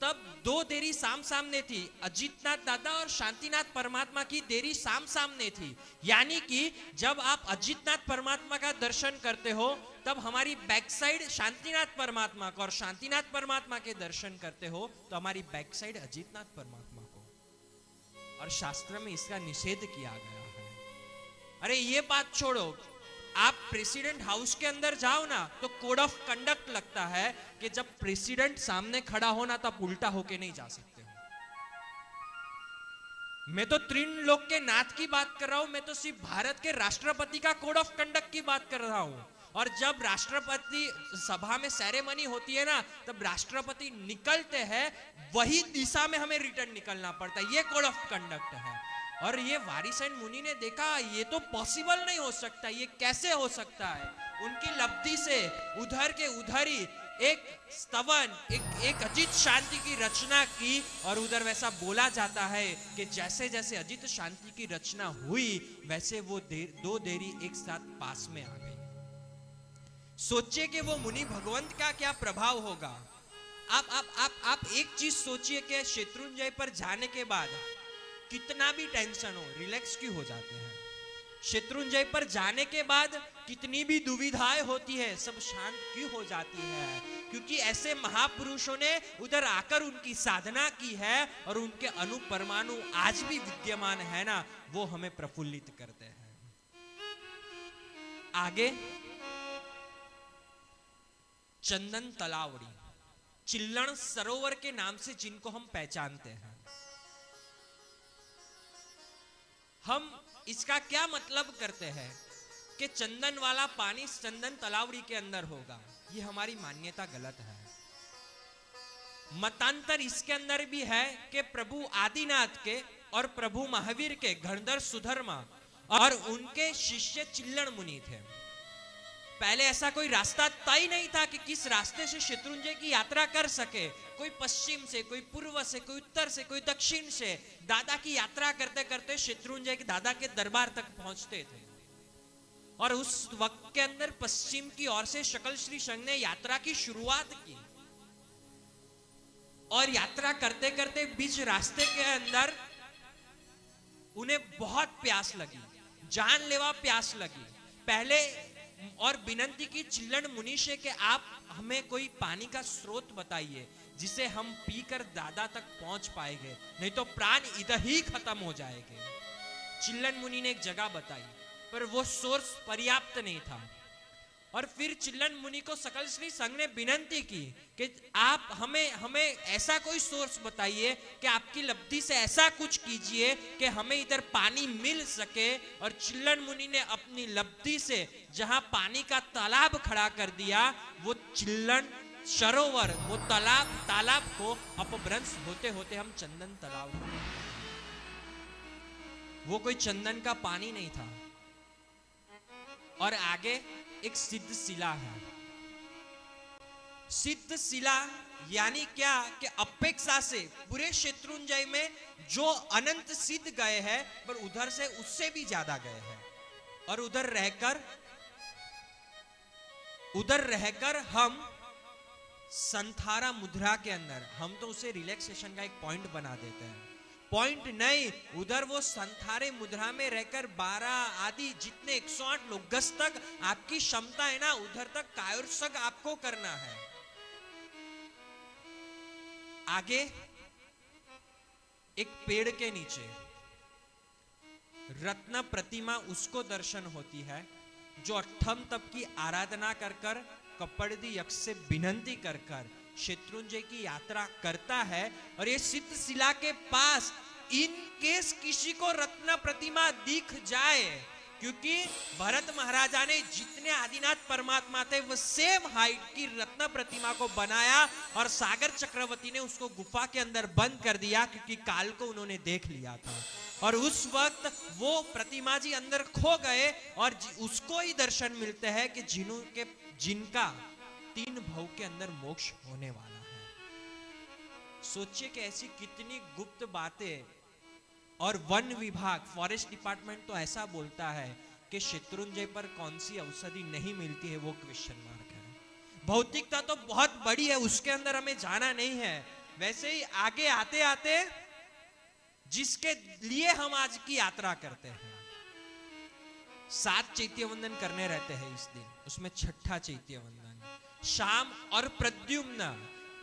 तब 2 देरी साम सामने थी। अजितनाथ दादा और शांतिनाथ परमात्मा की देरी साम सामने थी। यानी कि जब आप अजितनाथ परमात्मा का दर्शन करते हो तब हमारी बैक साइड शांतिनाथ परमात्मा का, और शांतिनाथ परमात्मा के दर्शन करते हो तो हमारी बैक साइड अजितनाथ परमात्मा को। और शास्त्र में इसका निषेध किया गया है। अरे ये बात छोड़ो, आप प्रेसिडेंट हाउस के अंदर जाओ ना तो कोड ऑफ कंडक्ट लगता है कि जब प्रेसिडेंट सामने खड़ा हो ना तब उल्टा होके नहीं जा सकते हो। मैं तो त्रिलोक के नाथ की बात कर रहा हूं, मैं तो सिर्फ भारत के राष्ट्रपति का कोड ऑफ कंडक्ट की बात कर रहा हूं। और जब राष्ट्रपति सभा में सेरेमनी होती है ना, तब राष्ट्रपति निकलते हैं वही दिशा में हमें रिटर्न निकलना पड़ता है। ये कोड ऑफ कंडक्ट है। और ये वारिसन मुनि ने देखा ये तो पॉसिबल नहीं हो सकता, ये कैसे हो सकता है? उनकी लब्धि से उधर के उधर ही एक स्तवन, एक अजित शांति की रचना की। और उधर वैसा बोला जाता है कि जैसे जैसे अजित शांति की रचना हुई वैसे वो 2 देरी एक साथ पास में आ गई। सोचिए कि वो मुनि भगवंत का क्या प्रभाव होगा। आप एक चीज सोचिए कि शत्रुंजय पर जाने के बाद कितना भी टेंशन हो, रिलैक्स क्यों हो जाते हैं? शत्रुंजय पर जाने के बाद कितनी भी दुविधाएं होती है, सब शांत क्यों हो जाती है? क्योंकि ऐसे महापुरुषों ने उधर आकर उनकी साधना की है और उनके अणु परमाणु आज भी विद्यमान है ना, वो हमें प्रफुल्लित करते हैं। आगे चंदन तलावड़ी, चिल्लण सरोवर के नाम से जिनको हम पहचानते हैं। हम इसका क्या मतलब करते हैं कि चंदन वाला पानी चंदन तलावड़ी के अंदर होगा, ये हमारी मान्यता गलत है। मतांतर इसके अंदर भी है कि प्रभु आदिनाथ के और प्रभु महावीर के गणधर सुधर्मा और उनके शिष्य चिल्लण मुनि थे। पहले ऐसा कोई रास्ता तय नहीं था कि किस रास्ते से शत्रुंजय की यात्रा कर सके। कोई पश्चिम से, कोई पूर्व से, कोई उत्तर से, कोई दक्षिण से। दादा की यात्रा करते करते शत्रुंजय के दादा के दरबार तक पहुंचते थे। और उस वक्त के अंदर पश्चिम की ओर से शकल श्री संघ ने यात्रा की शुरुआत की। और यात्रा करते करते बीच रास्ते के अंदर उन्हें बहुत प्यास लगी, जानलेवा प्यास लगी। पहले और विनंती की चिल्लण मुनि से कि आप हमें कोई पानी का स्रोत बताइए जिसे हम पीकर दादा तक पहुंच पाएंगे, नहीं तो प्राण इधर ही खत्म हो जाएंगे। चिल्लण मुनि ने एक जगह बताई, पर वो सोर्स पर्याप्त नहीं था। और फिर चिल्लण मुनि को सकल श्री संघ ने विनंती की कि आप हमें ऐसा कोई सोर्स बताइए कि आपकी लब्धि से ऐसा कुछ कीजिए कि हमें इधर पानी मिल सके। और चिल्लण मुनि ने अपनी लब्धि से जहां पानी का तालाब खड़ा कर दिया, वो चिल्लण सरोवर, वो तालाब को अपभ्रंश होते होते हम चंदन तालाब, वो कोई चंदन का पानी नहीं था। और आगे एक सिद्ध शिला है। सिद्ध शिला यानी क्या कि अपेक्षा से पूरे शत्रुंजय में जो अनंत सिद्ध गए हैं, पर उधर से उससे भी ज्यादा गए हैं। और उधर रहकर हम संथारा मुद्रा के अंदर, हम तो उसे रिलैक्सेशन का एक पॉइंट बना देते हैं। पॉइंट नहीं, उधर वो संथारे मुद्रा में रहकर 12 आदि जितने 108 लोग गज तक आपकी क्षमता है ना, उधर तक कायोत्सर्ग आपको करना है। आगे एक पेड़ के नीचे रत्न प्रतिमा उसको दर्शन होती है जो अट्ठम तप की आराधना कर कर कपड़दी यक्ष से विनंती कर कर शत्रुंजय की यात्रा करता है। और ये सिद्ध शिला के पास इन केस किसी को रत्न प्रतिमा दिख जाए, क्योंकि भरत महाराजा ने जितने आदिनाथ परमात्मा थे वो सेम हाइट की रत्न प्रतिमा को बनाया और सागर चक्रवर्ती ने उसको गुफा के अंदर बंद कर दिया, क्योंकि काल को उन्होंने देख लिया था। और उस वक्त वो प्रतिमा जी अंदर खो गए और उसको ही दर्शन मिलते हैं कि जिनका 3 भव के अंदर मोक्ष होने वाला है। सोचिए कि ऐसी कितनी गुप्त बातें। और वन विभाग, फॉरेस्ट डिपार्टमेंट तो ऐसा बोलता है कि शत्रुंजय पर कौन सी औषधि नहीं मिलती है, वो क्वेश्चन मार्क है। भौतिकता तो बहुत बड़ी है, उसके अंदर हमें जाना नहीं है। वैसे ही आगे आते आते जिसके लिए हम आज की यात्रा करते हैं, 7 चैत्य वंदन करने रहते हैं इस दिन, उसमें छठा चैत्य वंदन शाम और प्रद्युम्न,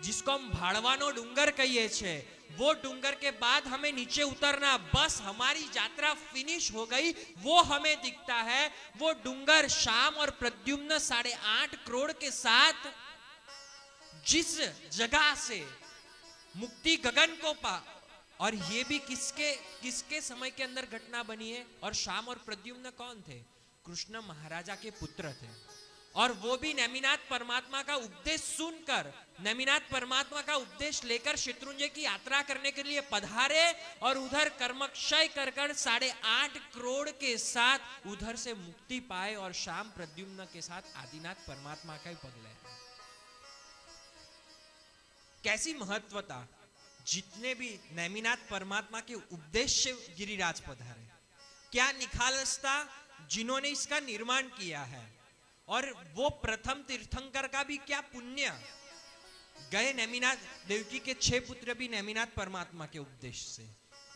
जिसको हम भाड़वानो डूंगर कहिए छे, वो डूंगर के बाद हमें नीचे उतरना, बस हमारी यात्रा फिनिश हो गई, वो हमें दिखता है। वो डूंगर शाम और प्रद्युम्न 8.5 करोड़ के साथ जिस जगह से मुक्ति गगन को पा, और ये भी किसके समय के अंदर घटना बनी है। और शाम और प्रद्युम्न कौन थे? कृष्ण महाराजा के पुत्र थे। और वो भी नेमिनाथ परमात्मा का उपदेश सुनकर, नेमिनाथ परमात्मा का उपदेश लेकर शत्रुंजय की यात्रा करने के लिए पधारे और उधर कर्मक्षय कर 8.5 करोड़ के साथ उधर से मुक्ति पाए और शाम प्रद्युम्न के साथ आदिनाथ परमात्मा का ही पद ले। कैसी महत्वता, जितने भी नेमिनाथ परमात्मा के उपदेश से गिरिराज पधारे, क्या निखालसता जिन्होंने इसका निर्माण किया है। और वो प्रथम तीर्थंकर का भी क्या पुण्य गए। नेमिनाथ देवकी के 6 पुत्र भी नेमिनाथ परमात्मा के उपदेश से।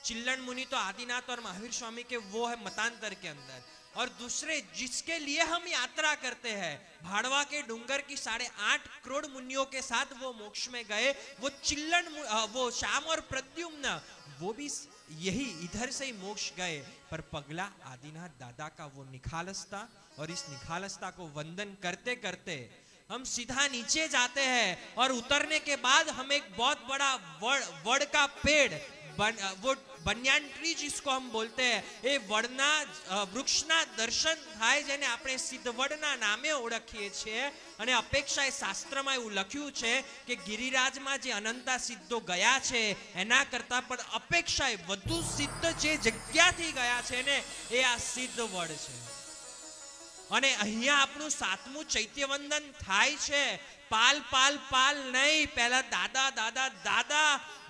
चिल्लण मुनि तो आदिनाथ और महावीर स्वामी के वो है मतांतर के अंदर। और दूसरे जिसके लिए हम यात्रा करते हैं, भाड़वा के डूंगर की 8.5 करोड़ मुनियों के साथ वो मोक्ष में गए, वो चिल्लण, वो शाम और प्रद्युम्न, वो भी यही इधर से ही मोक्ष गए, पर पगला आदिनाथ दादा का वो निखालसता, और इस निखालसता को वंदन करते करते हम सीधा नीचे जाते हैं और उतरने के बाद हम एक बहुत बड़ा वड़ का पेड़, वो बनियान ट्री जिसको हम बोलते हैं, ये वड़ना वृक्षना दर्शन थाय, जेने આપણે સિદ્ધવડના નામે ઓળખીએ છીએ। અને અપેક્ષાએ શાસ્ત્રમાં એવું લખ્યું છે કે ગિરિરાજમાં જે અનંતા સિદ્ધો ગયા છે એના કરતા પણ અપેક્ષાએ વધુ સિદ્ધ જે જગ્યાથી ગયા છે ને એ આ સિદ્ધવડ છે। અને અહીંયા આપણું 7મું ચૈત્યવંદન થાય છે। पाल पाल पाल नहीं, पहला दादा दादा दादा।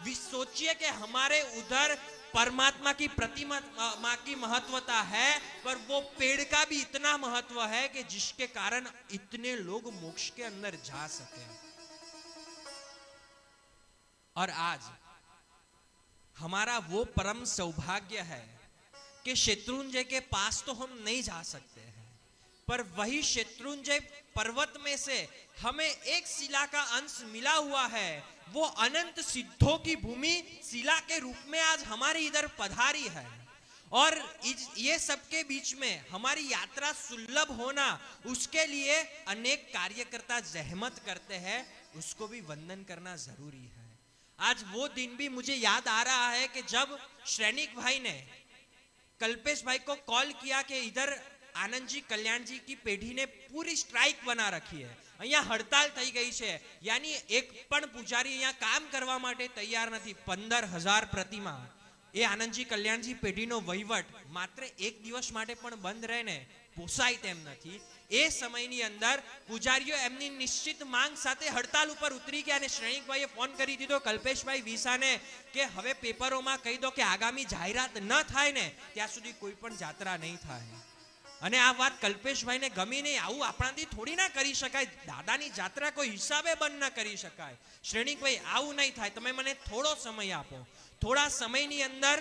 सोचिए कि हमारे उधर परमात्मा की प्रतिमा माँ की महत्वता है, पर वो पेड़ का भी इतना महत्व है कि जिसके कारण इतने लोग मोक्ष के अंदर जा सके। और आज हमारा वो परम सौभाग्य है कि शत्रुंजय के पास तो हम नहीं जा सकते हैं, पर वही शत्रुंजय पर्वत में से हमें एक शिला का अंश मिला हुआ है। वो अनंत सिद्धों की भूमि शिला के रूप में आज हमारी इधर पधारी है। और ये सबके बीच में हमारी यात्रा सुलभ होना, उसके लिए अनेक कार्यकर्ता जहमत करते हैं, उसको भी वंदन करना जरूरी है। आज वो दिन भी मुझे याद आ रहा है कि जब श्रेणिक भाई ने कल्पेश भाई को कॉल किया कि इधर आनंद जी कल्याण जी की पेढ़ी ने पूरी स्ट्राइक बना रखी है, અહીંયા હડતાલ થઈ ગઈ છે, यानी एक पण પૂજારી અહીંયા કામ કરવા માટે તૈયાર નથી। 15,000 પ્રતિમા એ આનંદજી કલ્યાણજી પેઢીનો વહીવટ માત્ર એક દિવસ માટે પણ બંધ રહે ને પોસાય તેમ નથી। એ સમયની અંદર પૂજારીઓ એમની નિશ્ચિત માંગ સાથે હડતાલ ઉપર ઉતરી ગયા અને શ્રેણિકભાઈએ ફોન કરી દીધો કલ્પેશભાઈ વિસાને કે હવે પેપરોમાં કહી દો કે આગામી જાહેરાત ન થાય ને ત્યાં સુધી કોઈ પણ જાત્રા નહીં થાય। અને આ વાત કલ્પેશભાઈ ને ગમી નહીં। આવું આપણાથી થોડી ના કરી શકાય, દાદાની જાત્રા કોઈ હિસાબે બંધ ન કરી શકાય। શ્રેણિકભાઈ આવું નહીં થાય, તમે મને થોડો સમય આપો। થોડા સમયની અંદર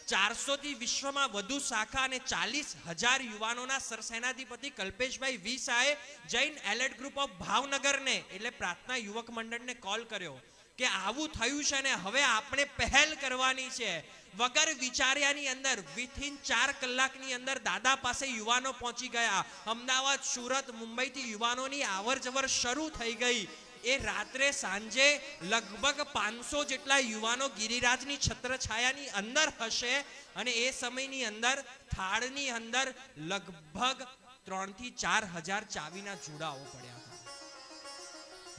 400 થી વિશ્વમાં વધુ શાખા અને 40,000 યુવાનોના સરસેનાધિપતિ Kalpeshbhai વિસાએ Jain alert group of ભાવનગરને એટલે પ્રાર્થના યુવક મંડળને કોલ કર્યો કે આવું થયું છે ને હવે આપણે પહેલ કરવાની છે। વગર વિચાર્યાની અંદર વિથિન 4 કલાકની અંદર દાદા પાસે યુવાનો પહોંચી ગયા। અમદાવાદ, સુરત, મુંબઈથી યુવાનોની આવર જવર શરૂ થઈ ગઈ। એ રાત્રે સાંજે લગભગ 500 જેટલા યુવાનો ગિરિરાજની છત્રછાયાની અંદર હશે અને એ સમયની અંદર થાળની અંદર લગભગ 3 થી 4,000 ચાવીના જોડાઓ પડ્યા હતા।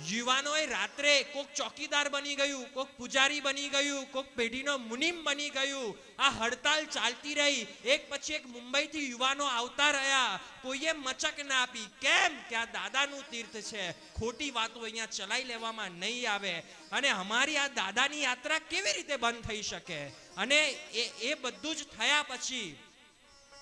યુવાનોએ રાત્રે કોક ચોકીદાર બની ગયું, કોક પૂજારી બની ગયું, કોક પેઢીનો મુનિમ બની ગયું। આ હડતાલ ચાલતી રહી। એક પછી એક મુંબઈથી યુવાનો આવતા રહ્યા। કોઈએ મચક ના આપી, કેમ કે આ દાદાનું તીર્થ છે, ખોટી વાતો અહીંયા ચલાઈ લેવામાં નહીં આવે અને અમારી આ દાદાની યાત્રા કેવી રીતે બંધ થઈ શકે। અને એ બધું જ થયા પછી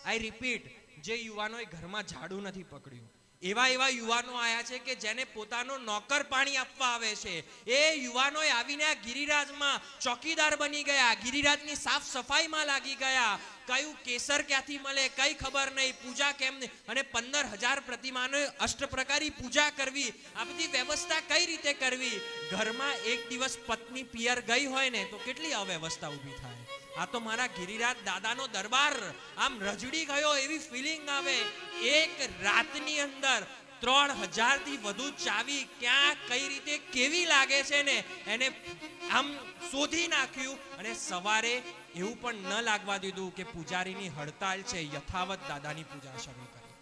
આઈ રિપીટ, જે યુવાનોએ ઘરમાં ઝાડુ નથી પકડ્યું, એવા એવા યુવાનો આયા છે કે જેને પોતાનો નોકર પાણી આપવા આવે છે। એ યુવાનોએ આવીને આ ગિરિરાજમાં ચોકીદાર બની ગયા, ગિરિરાજની સાફ સફાઈમાં લાગી ગયા। કયું કેસર ક્યાંથી મળે કઈ ખબર નહીં, પૂજા કેમ નહીં, અને 15,000 પ્રતિમાનો અષ્ટપ્રકારી પૂજા કરવી, આ બધી વ્યવસ્થા કઈ રીતે કરવી। ઘરમાં એક દિવસ પત્ની પિયર ગઈ હોય ને તો કેટલી અવ્યવસ્થા ઊભી થાય। આ તો મારા ગિરિરાજ દાદાનો દરબાર આમ રજડી ગયો એવી ફિલિંગ આવે। એક રાતની અંદર 3,000 થી વધુ ચાવી ક્યાં કઈ રીતે કેવી લાગે છે ને એને આમ શોધી નાખ્યું અને સવારે એવું પણ ન લાગવા દીધું કે પૂજારીની હડતાલ છે, યથાવત દાદાની પૂજા શરૂ કરી।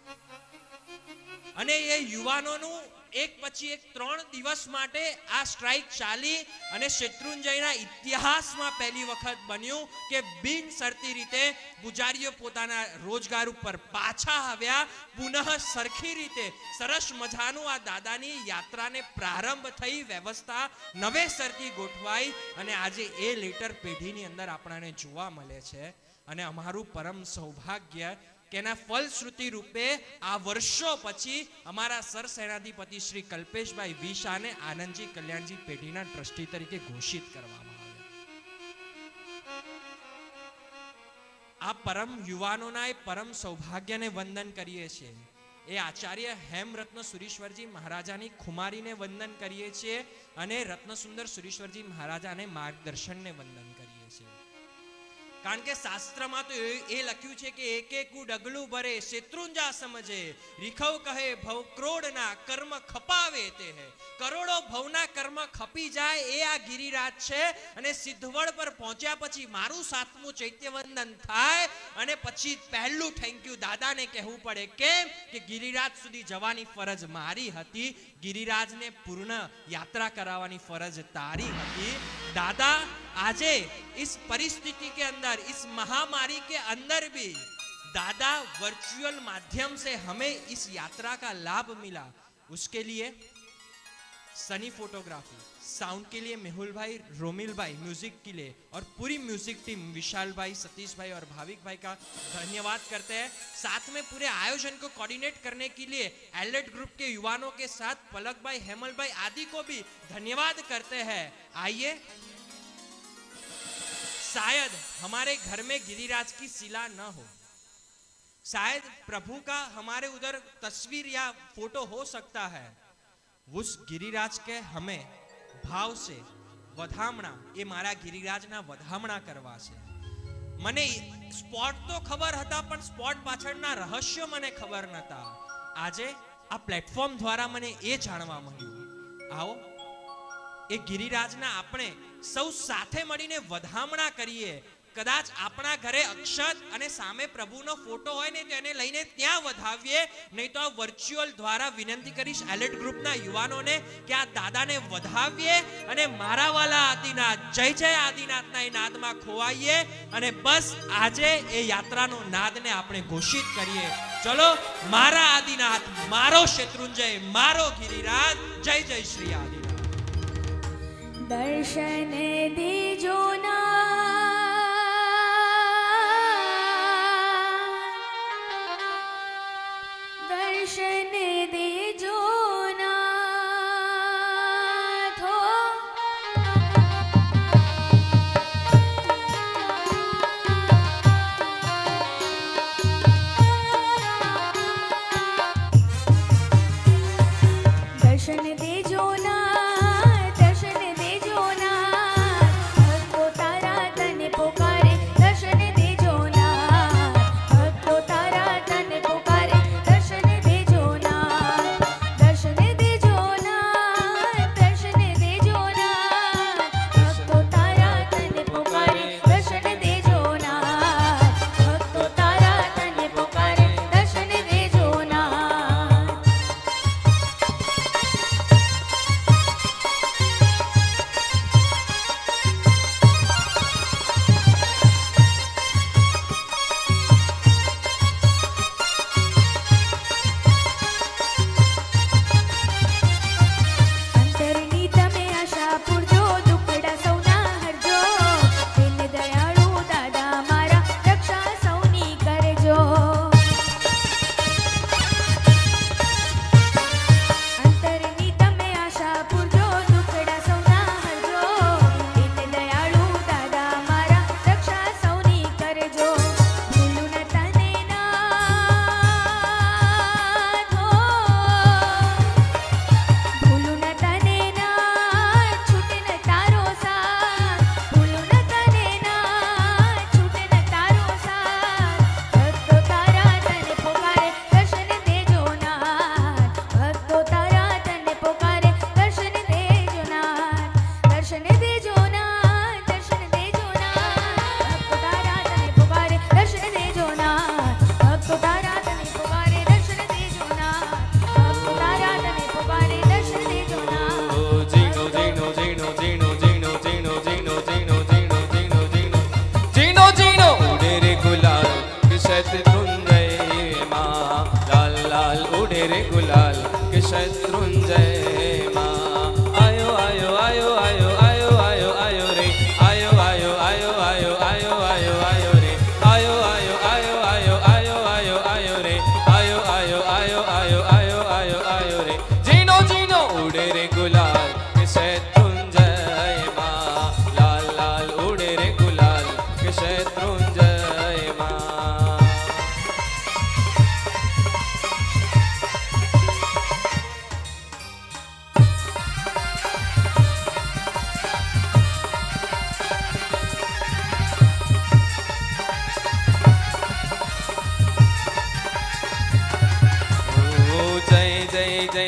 અને એ યુવાનોનું એક પછી એક 3 દિવસ માટે આ સ્ટ્રાઇક ચાલી અને શત્રુંજયના ઇતિહાસમાં પહેલી વખત બન્યું કે બિનશરતી રીતે પૂજારીઓ પોતાના રોજગાર ઉપર પાછા આવ્યા। પુનઃ સરખી રીતે સરસ મજાનું આ દાદાની યાત્રાને પ્રારંભ થઈ, વ્યવસ્થા નવેસરથી ગોઠવાઈ અને આજે એ લેટર પેઢીની અંદર આપણને જોવા મળે છે। અને અમારું પરમ સૌભાગ્ય કે એના ફલશ્રુતિ રૂપે આ વર્ષો પછી અમારા સરસેનાધિપતિ શ્રી કલ્પેશભાઈ વિસાને આનંદજી કલ્યાણજી પેઢીના ટ્રસ્ટી તરીકે ઘોષિત કરવામાં આવ્યા। આ પરમ યુવાનોના એ પરમ સૌભાગ્યને વંદન કરીએ છીએ। એ આચાર્ય હેમરત્ન સુરીશ્વરજી મહારાજાની ખુમારીને વંદન કરીએ છીએ અને રત્નસુંદર સુરીશ્વરજી મહારાજાને માર્ગદર્શનને વંદન કરીએ છીએ। કારણ કે શાસ્ત્રમાં તો એ લખ્યું છે કે એક એક ડગલું ભરે શેત્રુંજા સમજે, રીખવ કહે ભવ ક્રોડના કર્મ ખપાવે તે હે. કરોડો ભવના કર્મ ખપી જાય એ આ ગિરિરાજ છે. અને સિદ્ધવડ પર પહોંચ્યા પછી મારું 7મું ચૈત્યવંદન થાય અને પછી પહેલું થેન્ક યુ દાદાને કહેવું પડે. કેમ કે ગિરિરાજ સુધી જવાની ફરજ મારી હતી, ગિરિરાજને પૂર્ણ યાત્રા કરાવવાની ફરજ તારી હતી. दादा आजे इस परिस्थिति के अंदर, इस महामारी के अंदर भी दादा वर्चुअल माध्यम से हमें इस यात्रा का लाभ मिला. उसके लिए सनी फोटोग्राफी, साउंड के लिए मेहुल भाई, रोमिल भाई, म्यूजिक के लिए और पूरी म्यूजिक टीम विशाल भाई, सतीश भाई और भाविक भाई का धन्यवाद करते हैं. साथ में पूरे आयोजन को कोऑर्डिनेट करने के लिए एलर्ट ग्रुप के युवाओं के साथ पलक भाई, हेमल भाई आदि को भी धन्यवाद करते हैं. आइए, शायद हमारे घर में गिरिराज की शिला न हो, शायद प्रभु का हमारे उधर तस्वीर या फोटो हो सकता है. उस गिरिराज के हमें भाव से વધામણા, એ મારા ગિરિરાજના વધામણા કરવા છે. મને સ્પોટ તો ખબર હતા પણ સ્પોટ પાછળના રહસ્યો મને ખબર નતા. આજે આ પ્લેટફોર્મ દ્વારા મને એ જાણવા મળ્યું. આવો એ ગિરિરાજના આપણે સૌ સાથે મળીને વધામણા કરીએ. કદાચ આપણા ઘરે અક્ષત અને સામે પ્રભુનો ફોટો હોય ને તો એને લઈને ત્યાં વધાવીએ. નહીં તો આ વર્ચ્યુઅલ દ્વારા વિનંતી કરીશ એલર્ટ ગ્રુપના યુવાનોને કે આ દાદાને વધાવીએ અને મારા વાલા આદિનાથ, જય જય આદિનાથના એ નાદમાં ખોવાઈએ અને બસ આજે એ યાત્રાનો નાદને આપણે ઘોષિત કરીએ. ચલો, મારા આદિનાથ, મારો શેત્રુંજય, મારો ગિરિરાજ, જય જય શ્રી આદિનાથ. દર્શન દીજો ના, दर्शन दीजो नाथ हो. दर्शन दीजो नाथ, दर्शन दीजो नाथ, भक्तों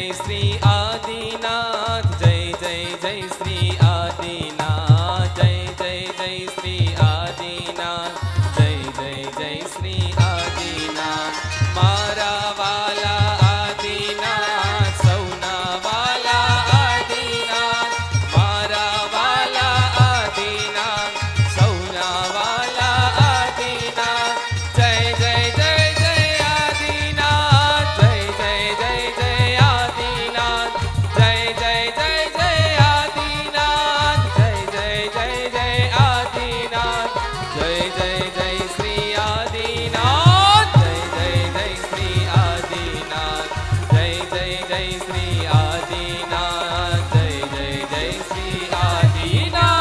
जय श्री आदिनाथ जय जय जय श्री आदिनाथ जय जय जय श्री आदिनाथ जय जय जय श्री आदिनाथ मारा वाला आदिनाथ सौना वाला आदिनाथ मारा वाला आदिनाथ सौना वाला आदिनाथ जय जय जय जय आदिनाथ जय जय जय जय आदिनाथ जय जय जय जय आदिनाथ जय जय जय जय आदिनाथ जय जय जय श्री आदिनाथ जय जय जय श्री आदिनाथ जय जय जय श्री आदिनाथ जय जय जय श्री आदिनाथ।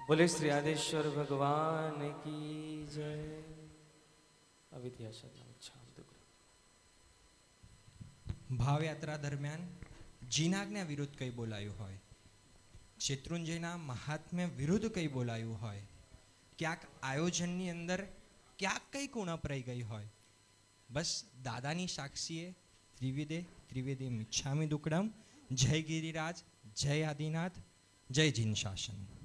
बोले श्री आदेश्वर भगवान की जय। ભાવયાત્રા દરમિયાન જીનાજ્ઞા વિરુદ્ધ કંઈ બોલાયું હોય, શેત્રુંજયના મહાત્મ્ય વિરુદ્ધ કંઈ બોલાયું હોય, ક્યાંક આયોજનની અંદર ક્યાંક કંઈક ઉણપ રહી ગઈ હોય, બસ દાદાની સાક્ષીએ ત્રિવિદે ત્રિવેદી મિચ્છામિ દુક્કડમ, જય ગિરિરાજ, જય આદિનાથ, જય જીન શાસન।